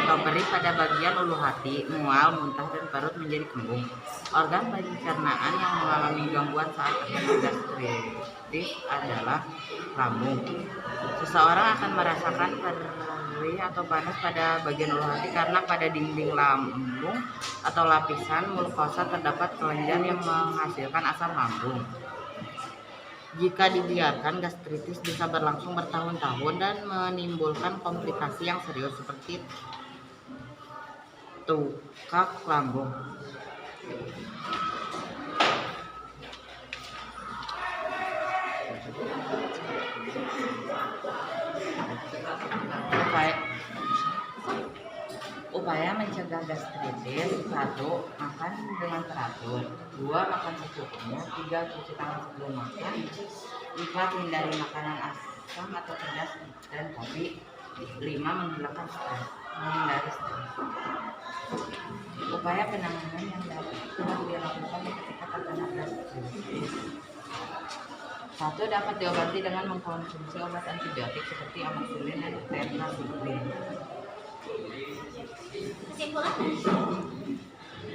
atau perih pada bagian ulu hati, mual, muntah, dan perut menjadi kembung. Organ pencernaan yang mengalami gangguan saat terkena gastritis adalah lambung. Seseorang akan merasakan perih atau panas pada bagian ulu hati karena pada dinding lambung atau lapisan mukosa terdapat kelenjar yang menghasilkan asam lambung. Jika dibiarkan, gastritis bisa berlangsung bertahun-tahun dan menimbulkan komplikasi yang serius seperti tukak lambung. Upaya mencegah gastritis: 1. Makan dengan teratur. 2. Makan secukupnya. 3. Cuci tangan sebelum makan. 4. Hindari makanan asam atau pedas dan kopi. 5. Menghilangkan stres. Menghindari stres. Upaya penanganan yang dapat dilakukan ketika terkena gastritis: 1. Dapat diobati dengan mengkonsumsi obat antibiotik seperti amoxicillin dan tetracycline. Kesimpulan,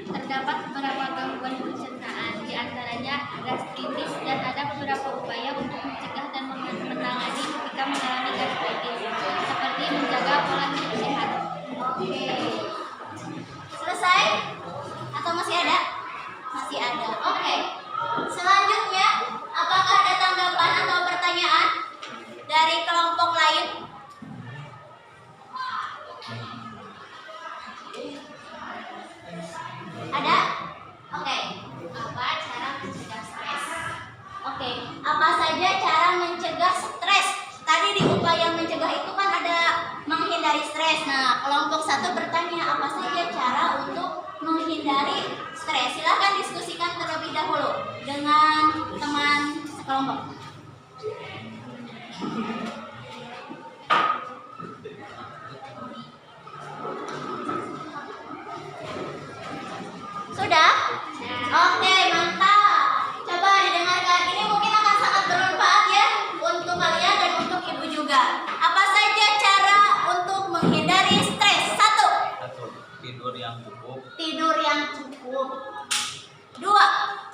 Terdapat beberapa gangguan pencernaan, di antaranya gastritis, dan ada beberapa upaya untuk mencegah dan menangani ketika mengalami gastritis, seperti menjaga pola hidup sehat. oke. Selesai? Atau masih ada? Masih ada. Oke. Selanjutnya, apakah ada tanggapan atau pertanyaan dari kelompok lain? Ada? Oke. Apa cara mencegah stres? Oke. Apa saja cara mencegah stres? Tadi di upaya mencegah itu kan ada menghindari stres. Nah, kelompok 1 bertanya apa saja cara untuk menghindari stres. Silahkan diskusikan terlebih dahulu dengan teman sekelompok. Sudah? Oke, mantap. Coba didengarkan. Ini mungkin akan sangat bermanfaat ya untuk kalian dan untuk ibu juga. Apa saja cara untuk menghindari stres? 1. Tidur yang cukup. Tidur yang cukup. 2.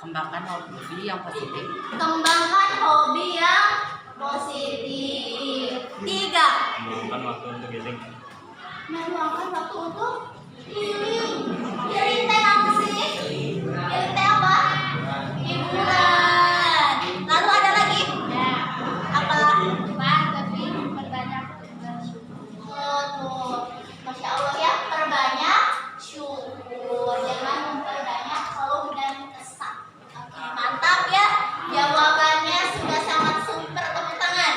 Kembangkan hobi yang positif. Kembangkan hobi yang positif. 3. Meluangkan waktu untuk healing. Meluangkan waktu untuk healing. Healing teh apa sih? Healing teh apa? Hiburan. Lalu ada lagi? Apa? Lebih memperbanyak bersyukur. Oh, tuh. Masya Allah ya, perbanyak syukur. Jangan memperbanyak keluh dan kesah. Oke, mantap ya. Jawabannya sudah sangat super, tepuk tangan.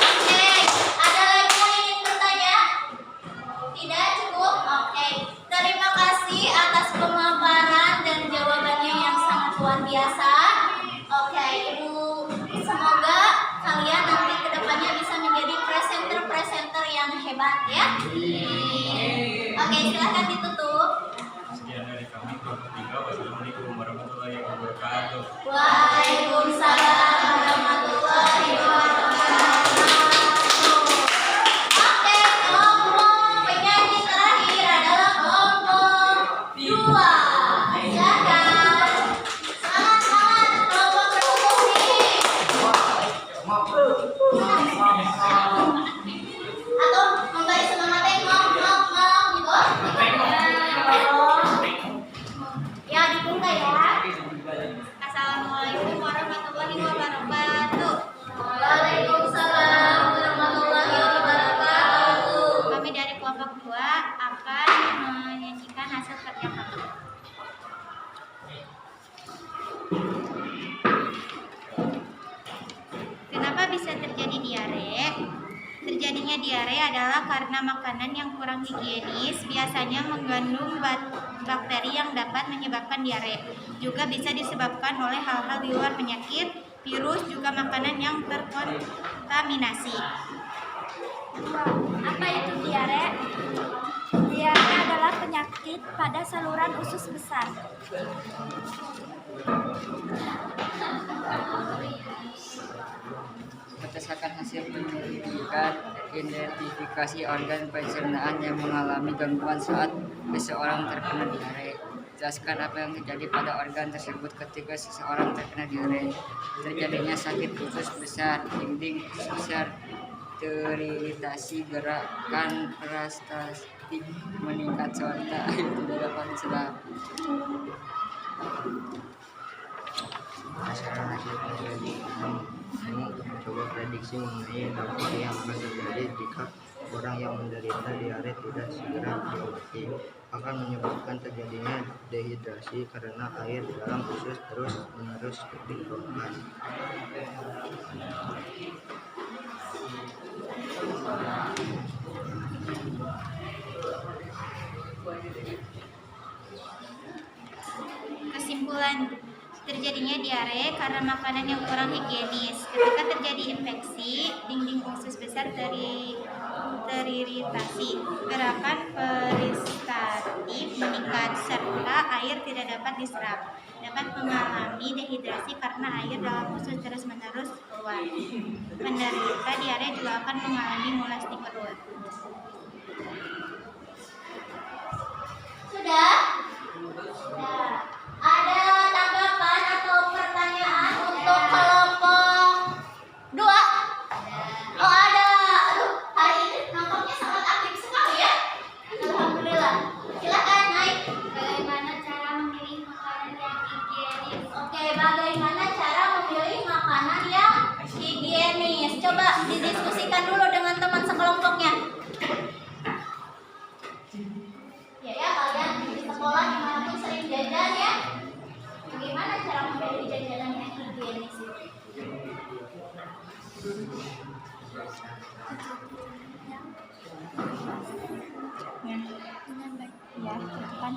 Oke, ada lagi yang ingin bertanya? Tidak cukup? Oke. Terima kasih atas pemaparan dan jawabannya yang sangat luar biasa. Oke, Ibu, semoga kalian nanti kedepannya bisa menjadi presenter-presenter yang hebat ya. Oke, silahkan ditutup. Sekian dari kami, kelompok 3. Wassalamualaikum warahmatullahi wabarakatuh. Waalaikumsalam warahmatullahi wabarakatuh. Oke, kelompok penyanyi terakhir adalah kelompok 2. Silakan. Semangat, kelompok berhukum nih. Atau memberi semangatnya ngok gitu. Ya, dibuka ya. Assalamualaikum warahmatullahi wabarakatuh. Waalaikumsalam warahmatullahi wabarakatuh. Kami dari kelompok 2 akan menyajikan hasil kerja kami. Kenapa bisa terjadi diare? Terjadinya diare adalah karena makanan yang kurang higienis, biasanya mengandung bakteri yang dapat menyebabkan diare. Juga bisa disebabkan oleh hal-hal di luar penyakit, virus, juga makanan yang terkontaminasi. Apa itu diare? Diare adalah penyakit pada saluran usus besar. berdasarkan hasil penyelidikan, identifikasi organ pencernaan yang mengalami gangguan saat seseorang terkena diare. Jelaskan apa yang terjadi pada organ tersebut ketika seseorang terkena diare. Terjadinya sakit usus besar, dinding usus besar, teriritasi, gerakan parastastik meningkat serta air tidak dapat diserap. Berdasarkan hasil penyelidikan, kamu mencoba prediksi mengenai dampak yang akan terjadi jika orang yang menderita diare tidak segera diobati. Akan menyebabkan terjadinya dehidrasi karena air dalam usus terus-menerus dikeluarkan. Kesimpulan, terjadinya diare karena makanan yang kurang higienis. Ketika terjadi infeksi, dinding usus besar teriritasi, gerakan peristatik meningkat, serta air tidak dapat diserap. Dapat mengalami dehidrasi karena air dalam usus terus-menerus keluar. Penderita diare juga akan mengalami mulas di perut. Sudah? Sudah. Ada tanggapan atau pertanyaan untuk kelompok 2? Oh ada. Aduh, hari ini nampaknya sangat aktif sekali ya. Alhamdulillah. Silakan naik. Bagaimana cara memilih makanan yang higienis? Oke, bagaimana cara memilih makanan yang higienis? Coba didiskusikan dulu dengan teman sekelompoknya. Ya, kalian di sekolah dimanapun sering jajan ya. Bagaimana cara memilih jajanan yang higienis? Ya, itu kan.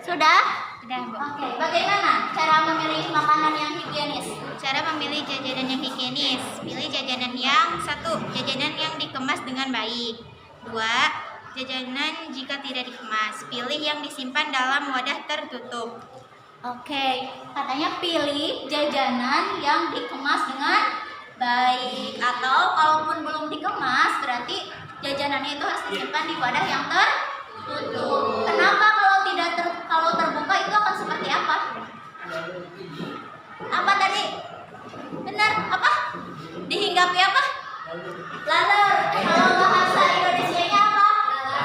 Sudah? Sudah, Bu. Oke, bagaimana cara memilih makanan yang higienis? Cara memilih jajanan yang higienis. Pilih jajanan yang 1. Jajanan yang dikemas dengan baik. 2. Jajanan jika tidak dikemas. Pilih yang disimpan dalam wadah tertutup. Oke, katanya pilih jajanan yang dikemas dengan baik, atau kalaupun belum dikemas berarti jajanannya itu harus disimpan di wadah yang tertutup. Kenapa kalau terbuka itu akan seperti apa? Apa tadi? Benar, apa? Dihinggapi apa? Laler. Kalau bahasa Indonesianya apa?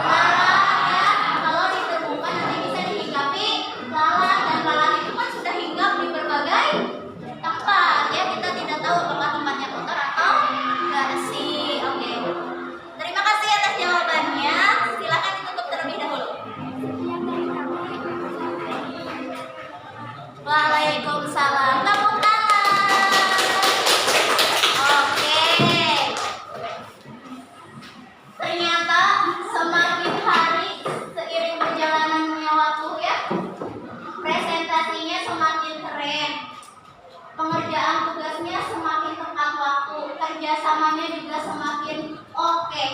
Lalat ya. Kalau diterbuka nanti bisa dihinggapi lalat, dan lalat itu kan sudah hinggap di berbagai tempat ya. Kita tidak tahu apakah tempatnya kotor atau bersih. Oke. Terima kasih atas jawabannya. Silakan ditutup terlebih dahulu. Waalaikumsalam. Tepuk tangan. Oke. Ternyata semakin hari seiring berjalannya waktu ya, presentasinya semakin keren, pengerjaan tugasnya semakin tepat waktu, kerjasamanya juga semakin oke.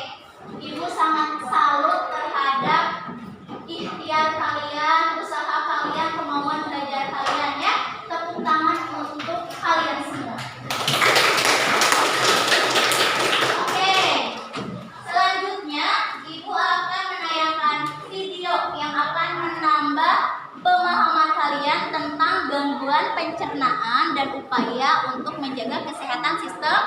Ibu sangat salut terhadap ikhtiar kalian, usaha kalian, kemauan belajar kalian ya. Tepuk tangan untuk kalian semua. Oke, selanjutnya Ibu akan menayangkan video yang akan menambah pemahaman kalian tentang gangguan pencernaan dan upaya untuk menjaga kesehatan sistem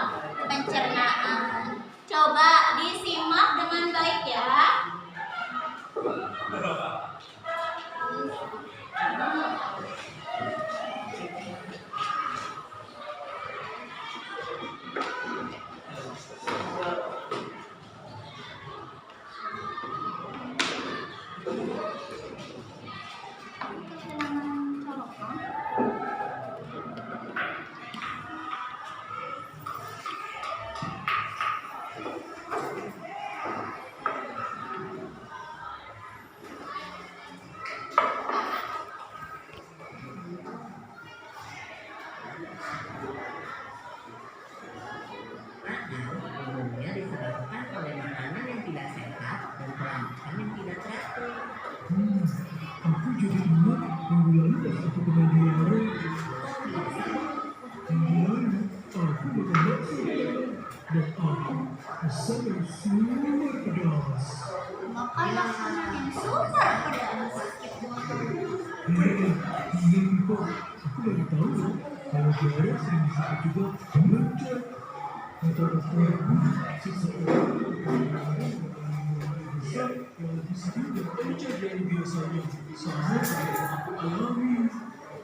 pencernaan. Coba disimak dengan baik ya. Makan makanan yang super pedas.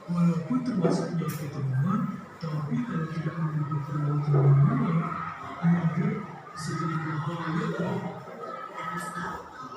Walaupun termasuk penyakit ringan, tapi kalau tidak memiliki perawatan yang maka bisa jadi bahaya. Minuman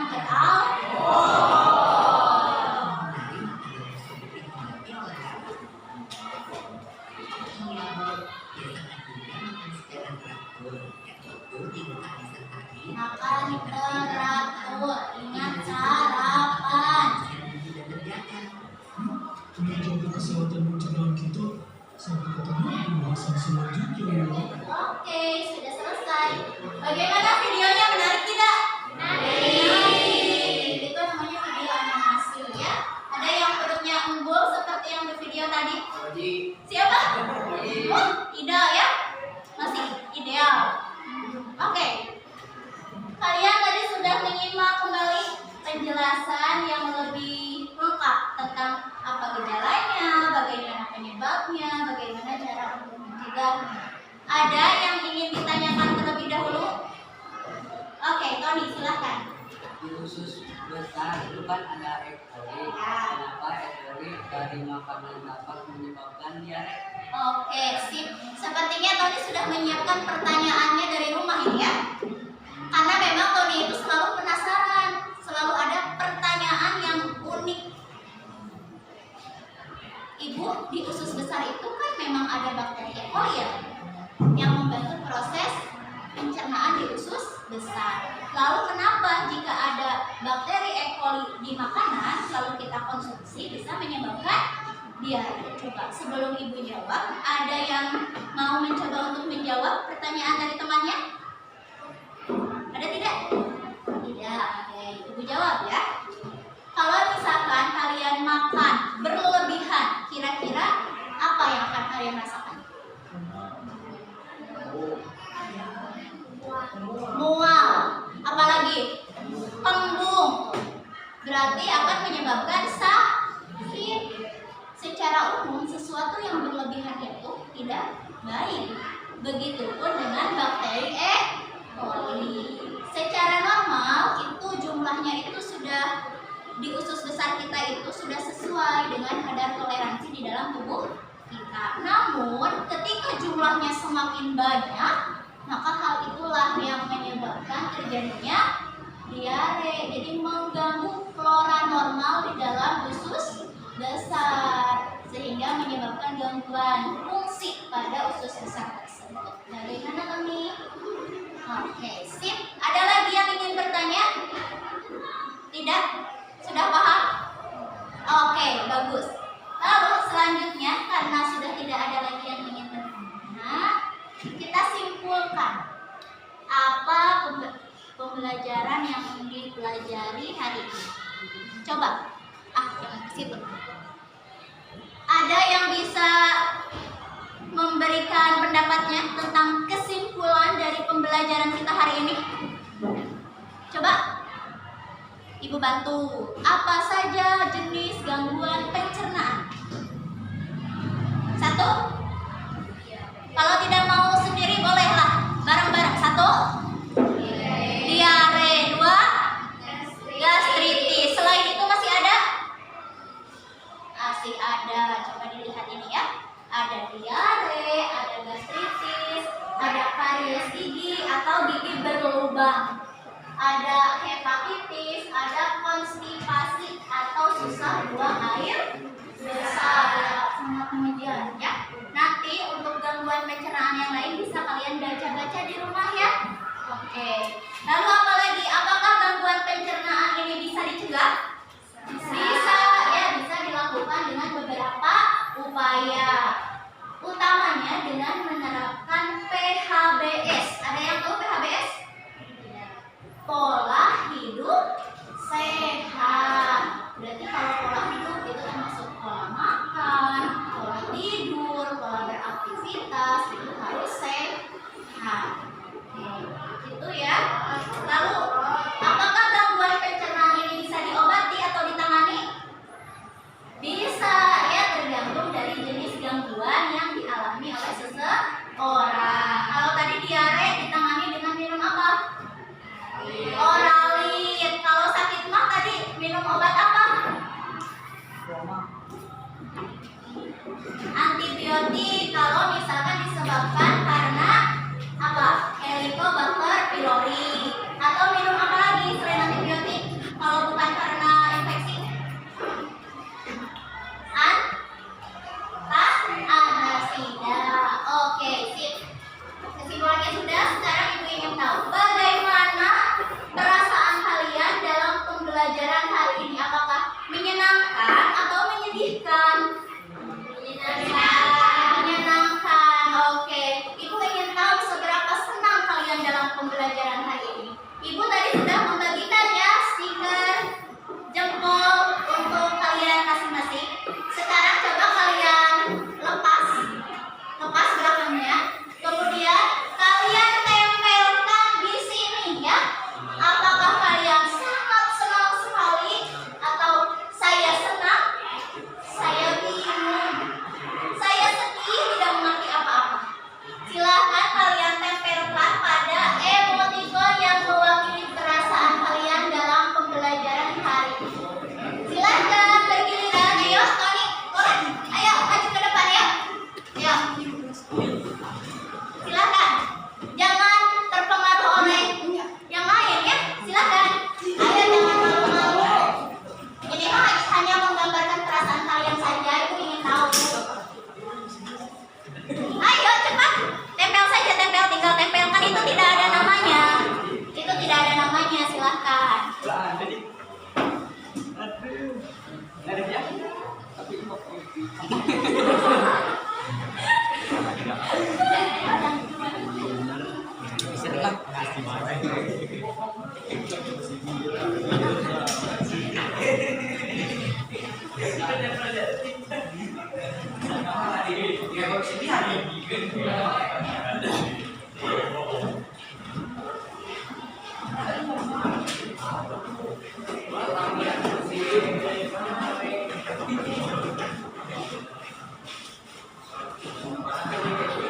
beralkohol. Makan teratur, ingat sarapan. Menjaga kesehatan mencegah kita. Sampai ketemu di bahasan selanjutnya. Oke, sudah selesai. Bagaimana videonya, menarik tidak? Menarik. Itu namanya video animasi ya. Ada yang perutnya embul seperti yang di video tadi? Siapa? Oh, tidak ya? Masih ideal. Oke. Kalian tadi sudah menyimak kembali penjelasan yang lebih lengkap tentang apa gejalanya, bagaimana penyebabnya, bagaimana cara untuk mencegahnya. Ada yang ingin ditanyakan terlebih dahulu? Kenapa E. coli dari makanan dapat menyebabkan diare? Oke, sip. Sepertinya Tony sudah menyiapkan pertanyaannya dari rumah ini ya. Karena memang Tony itu selalu penasaran, selalu ada pertanyaan yang unik. Ibu, di usus besar itu kan memang ada bakteri E. coli ya, yang membantu proses pencernaan di usus besar. Lalu kenapa jika ada bakteri E. coli di makanan lalu kita konsumsi bisa menyebabkan diare? Coba sebelum ibu jawab, ada yang mau mencoba untuk menjawab pertanyaan dari temannya? Ada tidak? Tidak. Oke, ibu jawab ya. Kalau misalkan kalian makan berlebihan, kira-kira apa yang akan kalian rasakan? Mual. Apalagi? Kembung. Berarti akan menyebabkan sakit. Secara umum, sesuatu yang berlebihan itu tidak baik. Begitupun dengan bakteri E. coli. Secara normal, itu jumlahnya itu sudah di usus besar kita itu sudah sesuai dengan kadar toleransi di dalam tubuh kita. Namun, ketika jumlahnya semakin banyak, maka hal itulah yang menyebabkan terjadinya diare. Jadi mengganggu flora normal di dalam usus besar sehingga menyebabkan gangguan fungsi pada usus besar tersebut. Bagaimana Tony? Oke, sip. Ada lagi yang ingin bertanya? Tidak? Sudah paham? Oke, bagus. Lalu selanjutnya, karena sudah tidak ada lagi yang ingin bertanya, kita simpulkan apa pembelajaran yang dipelajari hari ini. Coba, jangan ke situ. Ada yang bisa memberikan pendapatnya tentang kesimpulan dari pembelajaran kita hari ini? Coba, ibu bantu. Apa saja jenis gangguan pencernaan? Satu? Kalau tidak mau sendiri bolehlah bareng-bareng. Satu? Diare. Dua? Gastritis. Selain itu masih ada? Masih ada. Coba dilihat ini ya. Ada diare, ada gastritis, ada karies gigi atau gigi berlubang, ada hepatitis, ada konstipasi atau susah buang air besar. Sangat menunjukkan ya. Nanti untuk gangguan pencernaan yang lain bisa kalian baca-baca di rumah ya. Oke. Lalu apa lagi? Apakah gangguan pencernaan ini bisa dicegah? Bisa ya, bisa dilakukan dengan beberapa upaya. Utamanya dengan menerapkan PHBS. Ada yang tahu PHBS? Pola hidup sehat. Berarti kalau pola hidup itu termasuk pola makan, pola tidur, pola beraktivitas, itu harus sehat. Gitu ya.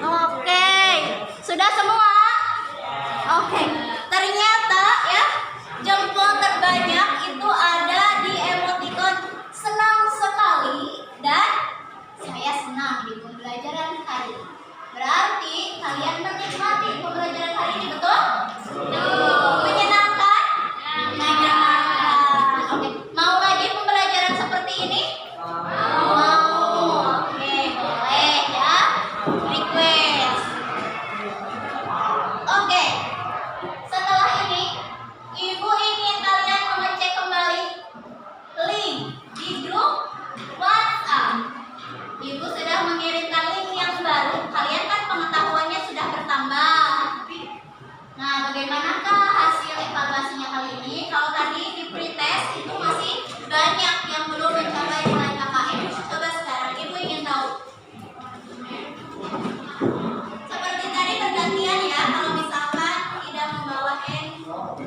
Oke, sudah semua? Oke, ternyata ya jempol terbanyak itu ada di emoticon senang sekali dan saya senang di pembelajaran hari ini. Berarti kalian menikmati pembelajaran hari ini, betul? Menyenangkan? Menyenangkan. Oke, mau lagi pembelajaran seperti ini? Mau. Oke, boleh ya. Request. Oke. Setelah ini, Ibu ingin kalian mengecek kembali link di grup WhatsApp. Ibu sudah mengirimkan link yang baru. Kalian kan pengetahuannya sudah bertambah. Nah, bagaimanakah hasil evaluasinya kali ini? Kalau tadi di pretest itu masih banyak yang belum mencapai nilai KKM. Coba sekarang Ibu ingin tahu. Seperti tadi pergantian ya, kalau misalkan tidak membawa handphone.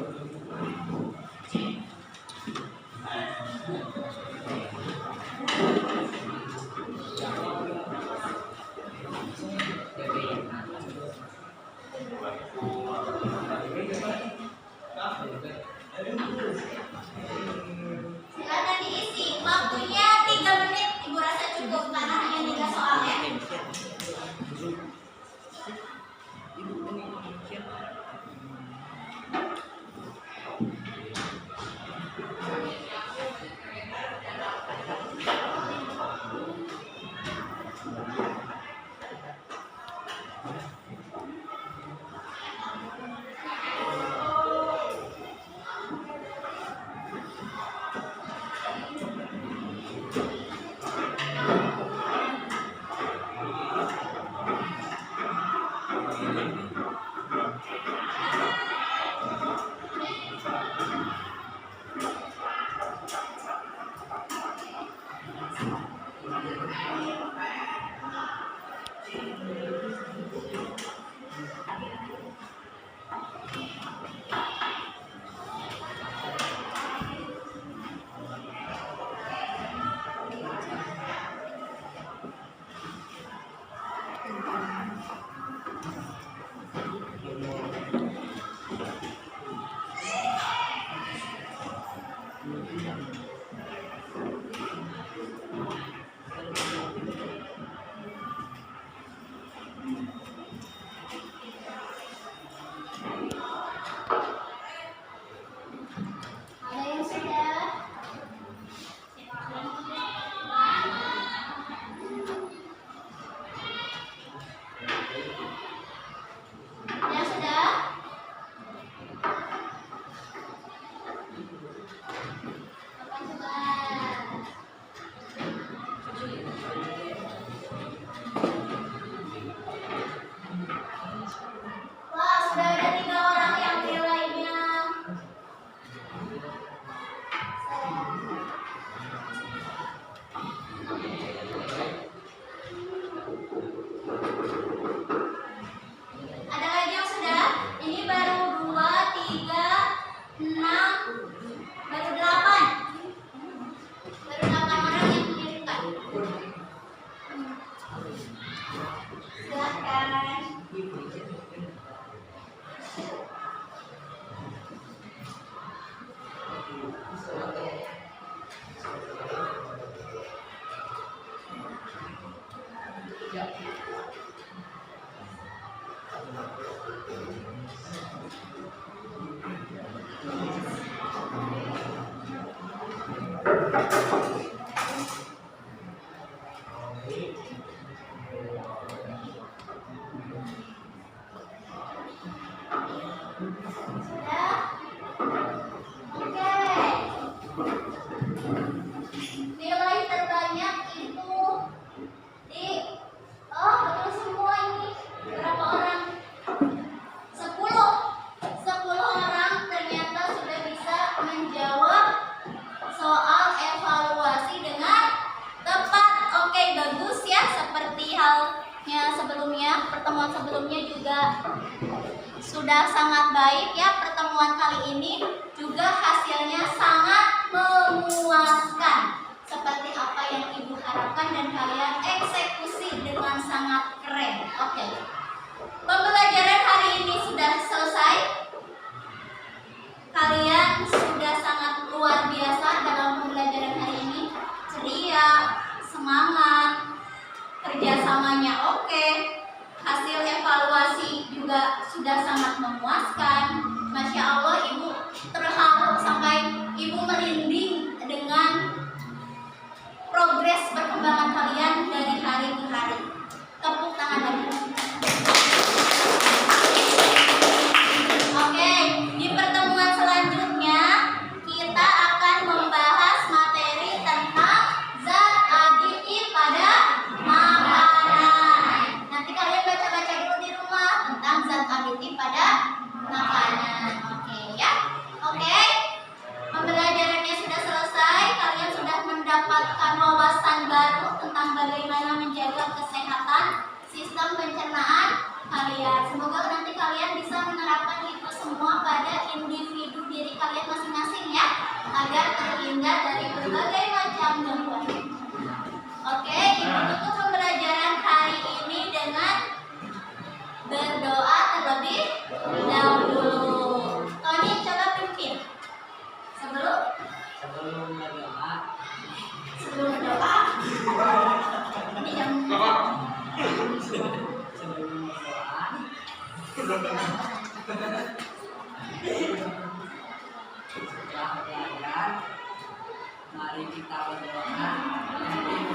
Silakan diisi. Waktunya 3 menit. Ibu rasa cukup karena hanya 3 soal ya. Ada yang sudah? Yang sudah? Kapan coba? Wah, sudah ada 3 orang yang nilainya. Ada lagi yang sudah? Ini baru 2, 3, 6, baru 8. Baru 8 orang yang mengirimkan. Silakan. Sudah? Oke. pertemuan sebelumnya juga sudah sangat baik ya. Pertemuan kali ini juga hasilnya sangat memuaskan. Seperti apa yang Ibu harapkan dan kalian eksekusi dengan sangat keren. Oke. Pembelajaran hari ini sudah selesai. Kalian sudah sangat luar biasa dalam pembelajaran hari ini. Ceria, semangat, kerjasamanya oke. Hasil evaluasi juga sudah sangat memuaskan. Masya Allah, Ibu terharu sampai Ibu merinding dengan progres perkembangan kalian dari hari ke hari. Tepuk tangan lagi. Oke, di pertemuan selanjutnya kita akan membahas materi tentang zat aditif pada makanan. Nanti kalian baca-baca dulu di rumah tentang zat aditif pada makanan. Oke ya. Oke. Pembelajarannya sudah selesai. Kalian sudah mendapatkan wawasan baru tentang bagaimana menjaga kesehatan sistem pencernaan kalian. Semoga nanti kalian bisa menerapkan itu semua pada individu diri kalian masing-masing ya, agar terhindar dari berbagai macam gangguan. Oke, Ibu tutup pembelajaran hari ini dengan berdoa terlebih dahulu. Tony, coba pimpin. Sebelum berdoa. Ini jam Mari kita berdoa.